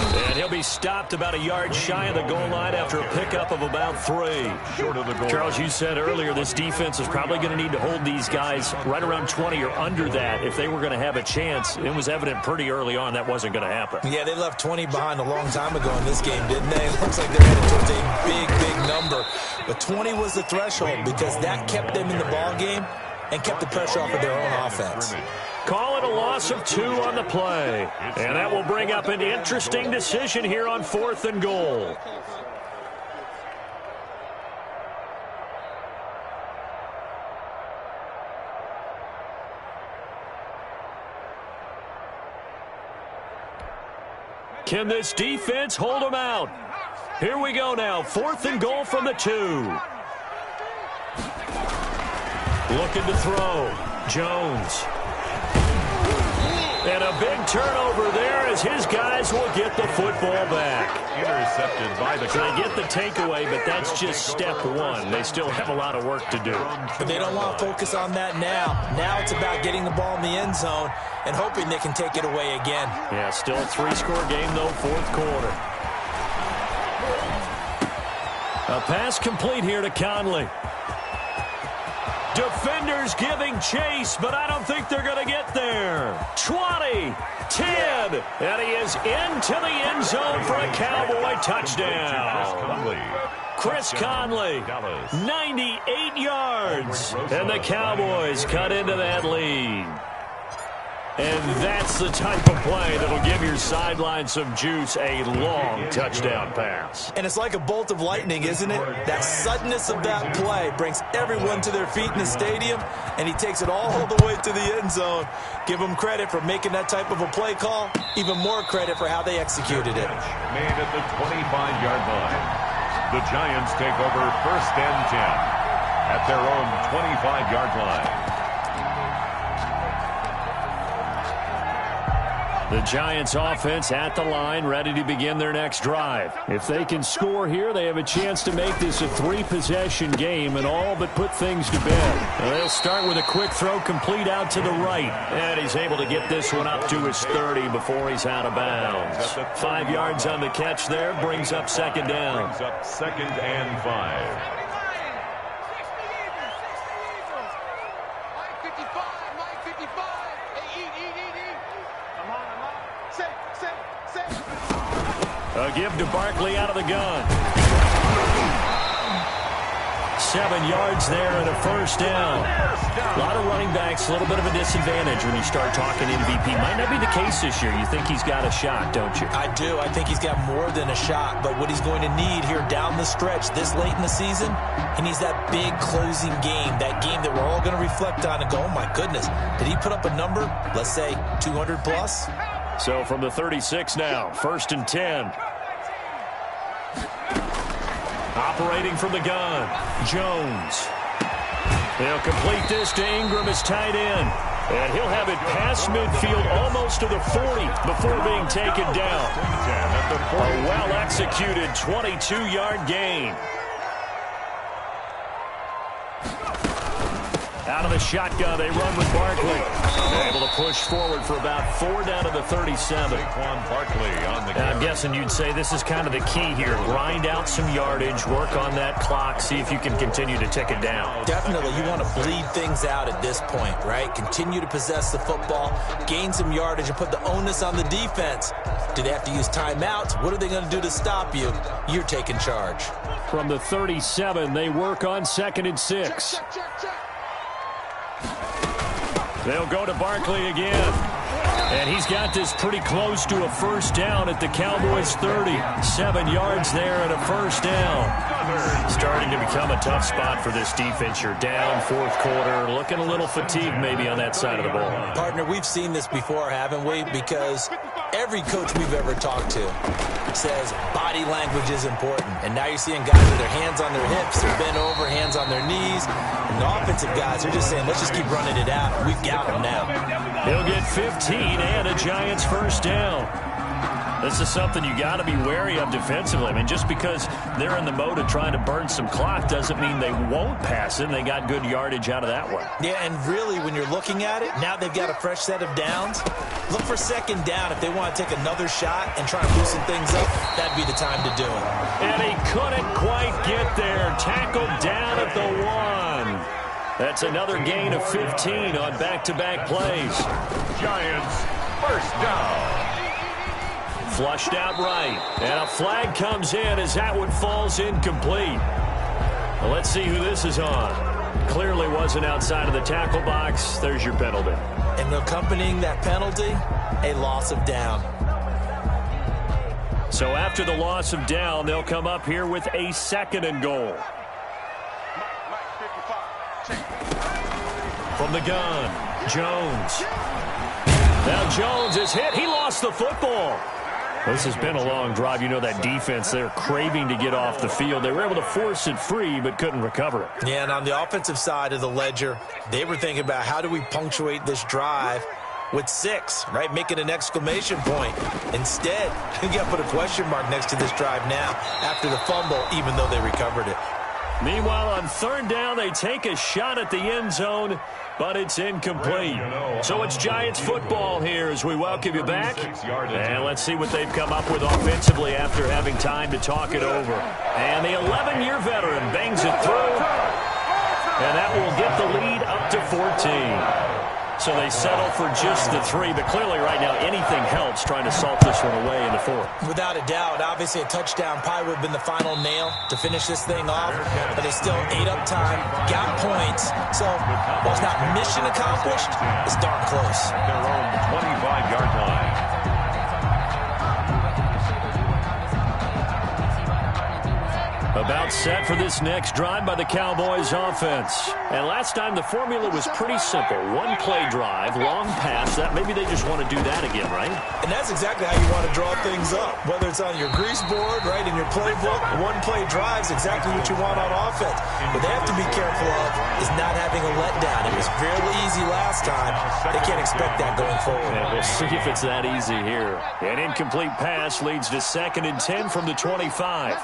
And he'll be stopped about a yard shy of the goal line after a pickup of about 3. Short of the goal. Charles, you said earlier this defense is probably going to need to hold these guys right around 20 or under that if they were going to have a chance. It was evident pretty early on that wasn't going to happen. Yeah, they left 20 behind a long time ago in this game, didn't they? It looks like they're headed towards a big, big number. But 20 was the threshold because that kept them in the ball game and kept the pressure off of their own offense. Call it a loss of 2 on the play. And that will bring up an interesting decision here on 4th and goal. Can this defense hold them out? Here we go now. 4th and goal from the 2. Looking to throw. Jones. And a big turnover there as his guys will get the football back. Intercepted by the... So they get the takeaway, but that's just step 1. They still have a lot of work to do. But they don't want to focus on that now. Now it's about getting the ball in the end zone and hoping they can take it away again. Yeah, still a 3-score game, though, 4th quarter. A pass complete here to Conley. Defenders giving chase, but I don't think they're going to get there. 20, 10, and he is into the end zone for a Cowboy touchdown. Chris Conley, 98 yards, and the Cowboys cut into that lead. And that's the type of play that'll give your sideline some juice, a long touchdown pass. And it's like a bolt of lightning, isn't it? That suddenness of that play brings everyone to their feet in the stadium, and he takes it all the way to the end zone. Give him credit for making that type of a play call, even more credit for how they executed it. Made at the 25-yard line. The Giants take over 1st and 10 at their own 25-yard line. The Giants offense at the line, ready to begin their next drive. If they can score here, they have a chance to make this a 3-possession game and all but put things to bed. They'll start with a quick throw complete out to the right. And he's able to get this one up to his 30 before he's out of bounds. 5 yards on the catch there, brings up 2nd down. Brings up 2nd and 5. A give to Barkley out of the gun. 7 yards there and a 1st down. A lot of running backs, a little bit of a disadvantage when you start talking MVP. Might not be the case this year. You think he's got a shot, don't you? I do. I think he's got more than a shot. But what he's going to need here down the stretch this late in the season, he needs that big closing game, that game that we're all going to reflect on and go, oh, my goodness, did he put up a number, let's say, 200 plus? So from the 36 now, 1st and 10. Operating from the gun, Jones. They'll complete this to Ingram as tight end. And he'll have it past midfield almost to the 40 before being taken down. A well-executed 22-yard gain. Out of the shotgun, they run with Barkley. Able to push forward for about 4 down to the 37. Barkley on the I'm guessing you'd say this is kind of the key here. Grind out some yardage, work on that clock, see if you can continue to tick it down. Definitely, you want to bleed things out at this point, right? Continue to possess the football, gain some yardage, and put the onus on the defense. Do they have to use timeouts? What are they going to do to stop you? You're taking charge. From the 37, they work on 2nd and 6. They'll go to Barkley again. And he's got this pretty close to a first down at the Cowboys' 30. 7 yards there and a first down. Starting to become a tough spot for this defense. You're down 4th quarter, looking a little fatigued maybe on that side of the ball. Partner, we've seen this before, haven't we? Because every coach we've ever talked to says body language is important. And now you're seeing guys with their hands on their hips, they're bent over, hands on their knees. And the offensive guys are just saying, let's just keep running it out. We've got them now. He'll get 15 and a Giants first down. This is something you got to be wary of defensively. I mean, just because they're in the mode of trying to burn some clock doesn't mean they won't pass it. They got good yardage out of that one. Yeah, and really, when you're looking at it, now they've got a fresh set of downs. Look for 2nd down if they want to take another shot and try and loosen things up. That'd be the time to do it. And he couldn't quite get there. Tackled down at the 1. That's another gain of 15 on back-to-back plays. Giants first down. Flushed out right. And a flag comes in as that one falls incomplete. Well, let's see who this is on. Clearly wasn't outside of the tackle box. There's your penalty. And accompanying that penalty, a loss of down. So after the loss of down, they'll come up here with a 2nd and goal. From the gun, Jones. Now Jones is hit. He lost the football. This has been a long drive. You know that defense, they're craving to get off the field. They were able to force it free, but couldn't recover it. Yeah, and on the offensive side of the ledger, they were thinking about how do we punctuate this drive with 6, right? Making an exclamation point. Instead, you got to put a question mark next to this drive now after the fumble, even though they recovered it. Meanwhile, on 3rd down, they take a shot at the end zone, but it's incomplete. So it's Giants football here as we welcome you back. And let's see what they've come up with offensively after having time to talk it over. And the 11-year veteran bangs it through. And that will get the lead up to 14. So they settle for just the 3, but clearly right now anything helps trying to salt this one away in the 4th. Without a doubt, obviously a touchdown probably would have been the final nail to finish this thing off, but they still ate up time, got points. So while it's not mission accomplished, it's darn close. Their own 25-yard line. About set for this next drive by the Cowboys offense. And last time the formula was pretty simple. 1-play drive, long pass. That maybe they just want to do that again, right? And that's exactly how you want to draw things up. Whether it's on your grease board, right, in your playbook, 1-play drive is exactly what you want on offense. What they have to be careful of is not having a letdown. It was fairly easy last time. They can't expect that going forward. Yeah, we'll see if it's that easy here. An incomplete pass leads to 2nd and 10 from the 25.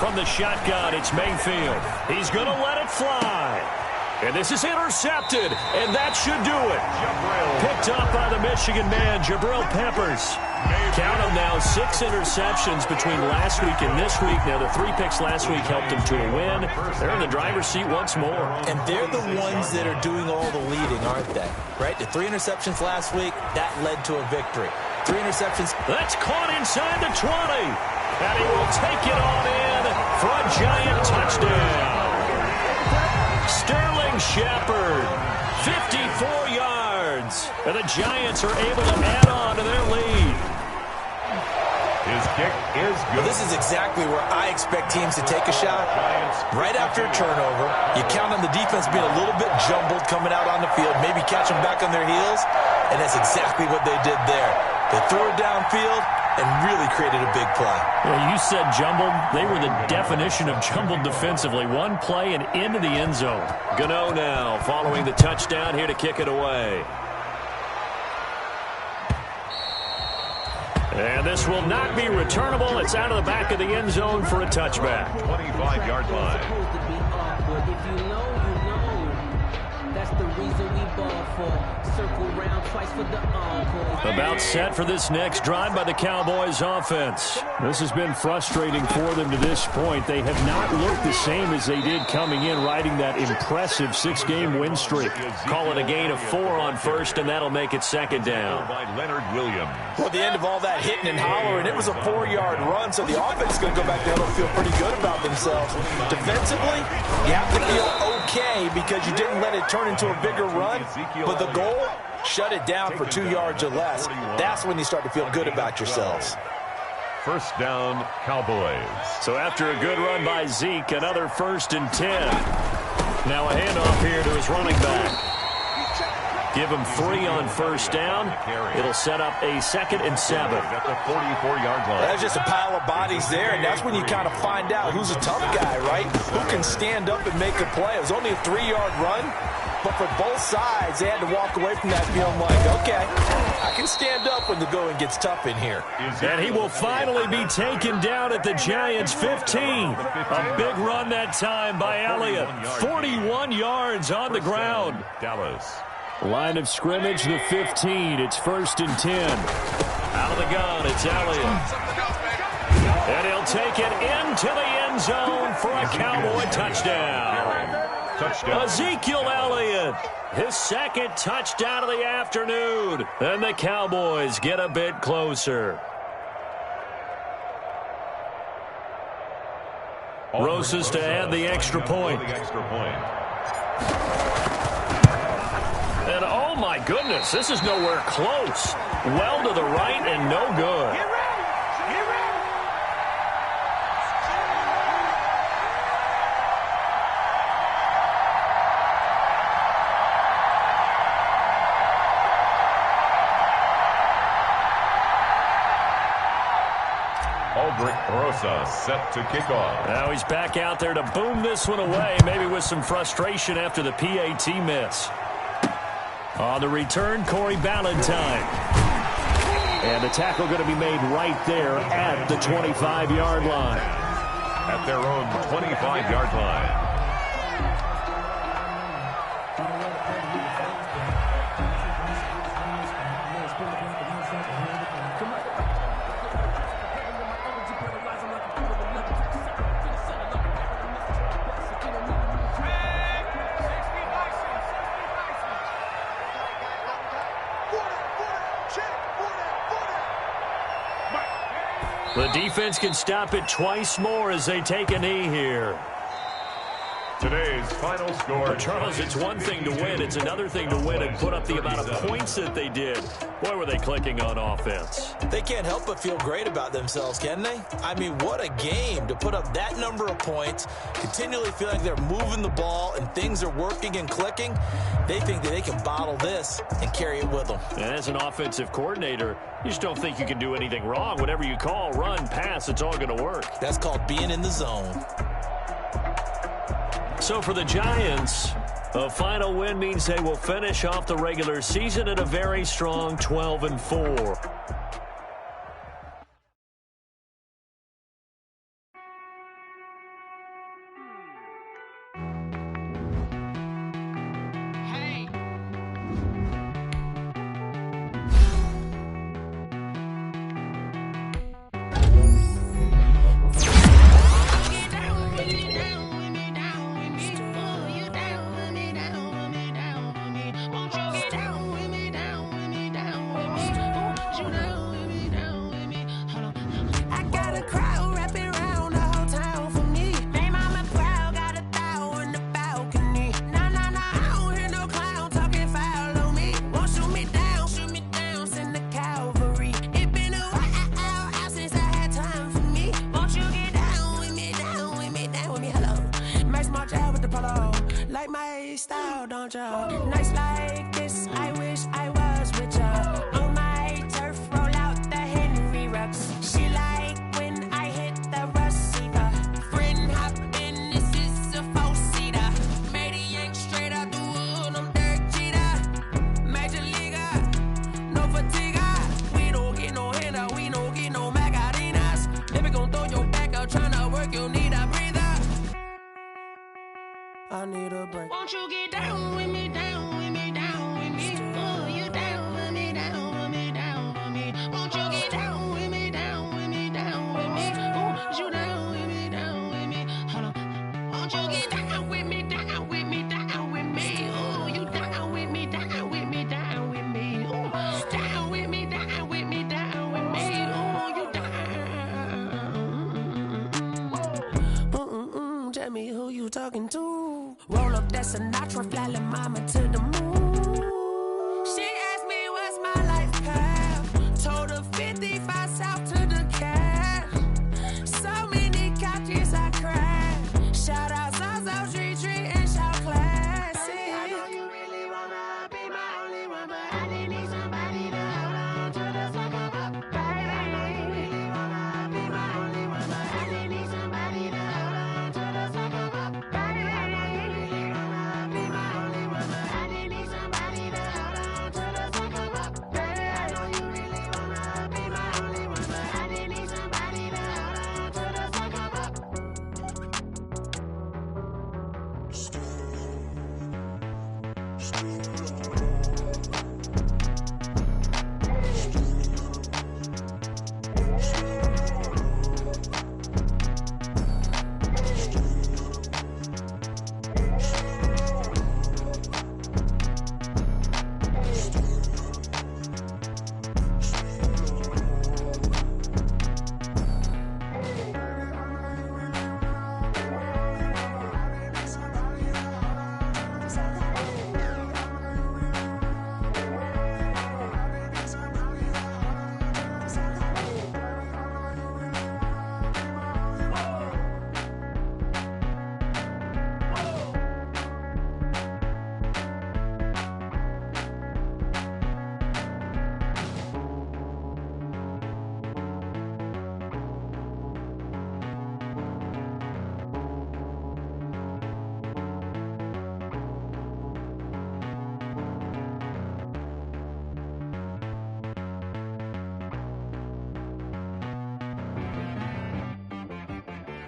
From the shotgun, it's Mayfield. He's going to let it fly. And this is intercepted, and that should do it. Picked up by the Michigan man, Jabril Peppers. Count them now, 6 interceptions between last week and this week. Now, the 3 picks last week helped them to a win. They're in the driver's seat once more. And they're the ones that are doing all the leading, aren't they? Right? The 3 interceptions last week, that led to a victory. 3 interceptions. That's caught inside the 20. And he will take it on in for a Giant touchdown. Sterling Shepard, 54 yards. And the Giants are able to add on to their lead. His kick is good. Well, this is exactly where I expect teams to take a shot. Right after a turnover, you count on the defense being a little bit jumbled coming out on the field, maybe catch them back on their heels, and that's exactly what they did there. They threw it downfield and really created a big play. Well, you said jumbled. They were the definition of jumbled defensively. 1 play and into the end zone. Gano now following the touchdown here to kick it away. And this will not be returnable. It's out of the back of the end zone for a touchback. 25-yard line. If you know, you know. That's the reason we ball for. Circle round twice for the encore. About set for this next drive by the Cowboys offense. This has been frustrating for them to this point. They have not looked the same as they did coming in, riding that impressive 6-game win streak. Call it a gain of 4 on first, and that'll make it second down. By Leonard Williams. Well, at the end of all that hitting and hollering, it was a 4-yard run, so the offense is going to go back there and feel pretty good about themselves. Defensively, you have to feel okay because you didn't let it turn into a bigger run, but the goal, shut it down for 2 yards or less. That's when you start to feel good about yourselves. First down, Cowboys. So after a good run by Zeke, another 1st and 10. Now a handoff here to his running back. Give him 3 on first down. It'll set up a 2nd and 7. At the 44-yard line. That's just a pile of bodies there, and that's when you kind of find out who's a tough guy, right? Who can stand up and make a play. It was only a 3-yard run, but for both sides, they had to walk away from that feeling like, okay, I can stand up when the going gets tough in here. And he will finally be taken down at the Giants' 15. A big run that time by Elliott. 41 yards on the ground. Dallas. Line of scrimmage, the 15. It's 1st and 10. Out of the gun, it's Elliott. And he'll take it into the end zone for a Cowboy touchdown. Ezekiel Elliott, his 2nd touchdown of the afternoon. And the Cowboys get a bit closer. Rosas to add the extra point. And oh my goodness, this is nowhere close. Well to the right and no good. Rosa set to kick off. Now he's back out there to boom this one away, maybe with some frustration after the PAT miss. On the return, Corey Ballantyne. And the tackle going to be made right there at the 25-yard line. At their own 25-yard line. The defense can stop it twice more as they take a knee here. Today's final score. But Charles, it's one thing to win. It's another thing to win and put up the amount of points that they did. Boy, were they clicking on offense. They can't help but feel great about themselves, can they? I mean, what a game to put up that number of points, continually feel like they're moving the ball and things are working and clicking. They think that they can bottle this and carry it with them. And as an offensive coordinator, you just don't think you can do anything wrong. Whatever you call, run, pass, it's all going to work. That's called being in the zone. So for the Giants, a final win means they will finish off the regular season at a very strong 12-4. Nights like this, I wish I was with ya. On my turf, roll out the Henry rocks. She like when I hit the receiver. Friend hop in, this is a four-seater. Made a yank straight out the wood, I'm Derek Jeter. Major leaguer, no fatigue. We don't get no handout, we don't get no Macarinas. Never gon' throw your back out, tryna work, you'll need a breather. a break. Won't you get down with me, down with me, down with me? Oh, you down with me, down with me, down with me. Won't you get down with me, down with me, down with me? Oh, you down with me, down with me. Hold on. Won't you get down with me, down with me, down with me? Oh, you down with me, down with me, down with me. Oh, down with me, down with me, down with me. Oh, you down. Tell me who you talking to. Roll up that Sinatra, fly la mama to the moon. She asked me what's my life path. Told her 55 south to the cat. So many couches I cried. Shout out Zazo, Tree Tree, and shout classic. I know you really wanna be my only one, but I didn't need somebody to hold on to the sucker up, baby. I know you really wanna be my only one, but I didn't need somebody to hold on to the sucker up, baby. I know you really wanna be my only one, but I didn't need somebody to hold on to the sucker up, baby. I know you really wanna be my only one, but I didn't need somebody to hold on to the sucker up.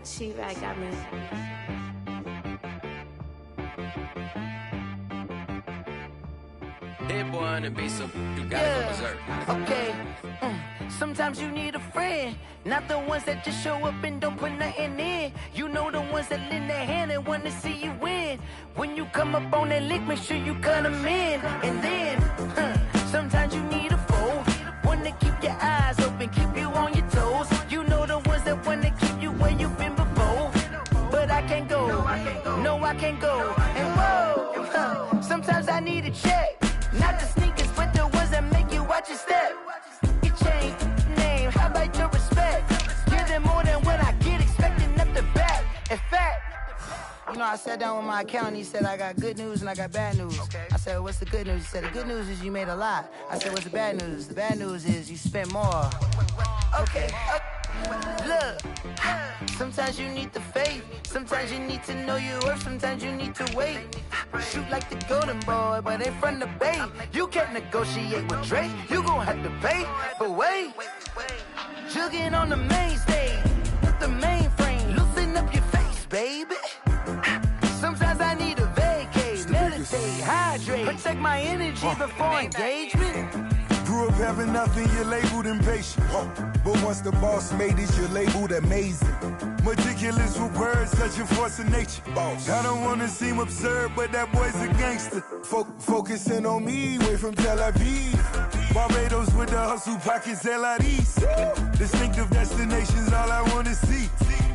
She right got me. Hit boy on the beat, so you gotta go berserk. Okay. Sometimes you need a friend, not the ones that just show up and don't put nothing in. You know the ones that lend their hand and want to see you win. When you come up on that lick, make sure you cut them in. And then, sometimes you need a foe, one to keep your eyes open, keep you on your toes. You know the ones that want to keep you where you've been before. But I can't go, no I can't go. And whoa, sometimes I need a check, not the sneakers, but the ones that make you watch your step. Your chain, name, how about your respect? Give them more than what I get, expecting up the back. In fact, you know, I sat down with my accountant, he said, I got good news and I got bad news. Okay. I said, what's the good news? He said, the good news is you made a lot. I said, what's the bad news? The bad news is you spent more. Okay. Look, sometimes you need the faith, sometimes you need to know your worth, sometimes you need to wait. Shoot like the golden boy, but ain't from the bay. You can't negotiate with Drake, you gon' have to pay. But wait, jugging on the main stage with the mainframe, loosen up your face, baby. Sometimes I need a vacate, meditate, hydrate, protect my energy before engagement. Grew up having nothing, you're labeled impatient. But once the boss made it, you're labeled amazing. Meticulous with words, such a force of nature. I don't wanna seem absurd, but that boy's a gangster. Focusing on me, way from Tel Aviv. Barbados with the hustle pockets, LIDs. Distinctive destinations, all I wanna see.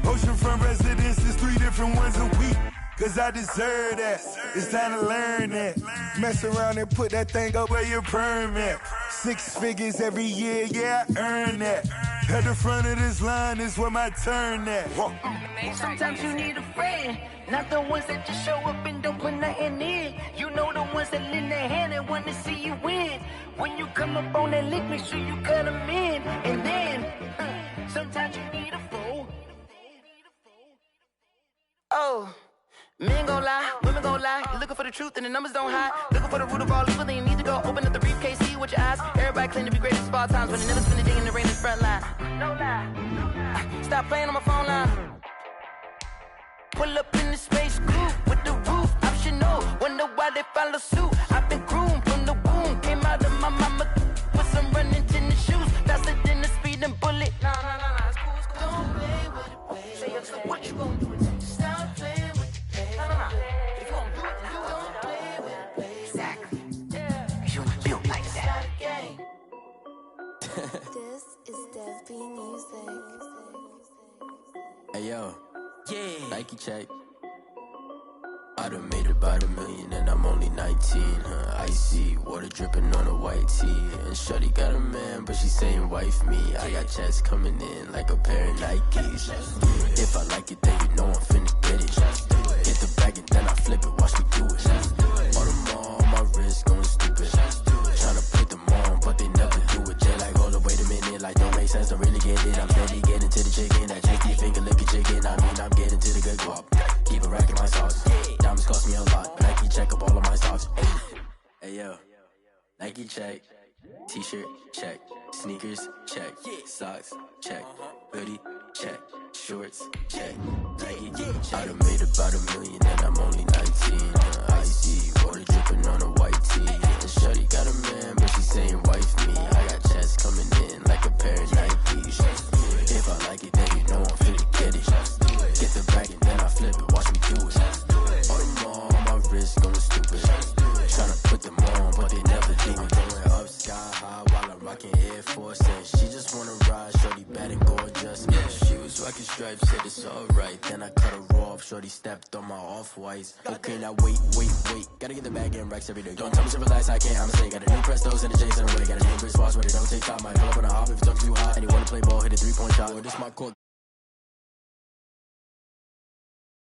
Oceanfront residences, 3 different ones a week. Cause I deserve that, it's time to learn that. Mess around and put that thing up where your perm at. 6 figures every year, yeah, I earn that. At the front of this line is where my turn at. Sometimes you need a friend, not the ones that just show up and don't put nothing in. You know the ones that lend their hand and want to see you win. When you come up on that lick, make sure you cut them in. And then, sometimes you need a foe. Oh. Men gon' lie, women gon' lie. You're looking for the truth and the numbers don't hide. Looking for the root of all evil, then you need to go open up the briefcase, see with your eyes. Everybody claim to be greatest of all times, but they never spend a day in the rain in the front line. No lie. Stop playing on my phone line. Pull up in the space coupe with the roof, option they follow suit. I've been groomed from the womb. Came out of my mama with some running tennis shoes. Faster than the speeding bullet. Nah, it's cool, it's cool. Don't play with it, baby. Say so what you gonna do with it? Stop playing with it, baby. Nah. If you gonna do it, then don't play with it, baby. Exactly. Yeah. You built like that. This is Dev B Music. Hey yo, yeah. Nike check. I done made about $1 million and I'm only 19. Icy water dripping on a white tee. And shorty got a man, but she saying wife me. I got checks coming in like a pair of Nikes. If I like it, then you know I'm finna get it. Get the bag and then I flip it, watch me do it. All them on my wrist going stupid. Tryna put them on, but they never do it. They like, hold up, wait a minute, like don't make sense, don't really get it. I'm steady getting to the chicken, that chicky finger licking chicken. I mean, I'm getting to the good guap. Keep a rack in my socks. Diamonds cost me a lot. Nike check up all of my socks. Hey yo, Nike check. T-shirt check. Sneakers check. Socks check. Hoodie check. Shorts check. Nike. I done made about $1 million and I'm only 19. Icy water dripping on a white tee. And shorty got a man, but she saying wife me. I got checks coming in like a pair of Nikes. If I like it, then you know I'm finna get it. Get the bag and then I flip it, watch me do it. All them on my wrist going stupid. Tryna put them on, but they never do it. Going up sky high while I'm rocking Air Force. And she just wanna ride, shorty bad and gorgeous. Yeah, she was rocking stripes, said it's alright. Then I cut her off, shorty stepped on my off-whites. Okay, now wait. Gotta get the bag and racks every day. Don't tell me to relax, I can't, I'ma say. Got a new Prestos and a J's in the way. Got a new Chris Boss, but it don't take time. I pull up on a hop if it's too hot. And you wanna play ball, hit a 3-point shot. Or this my court.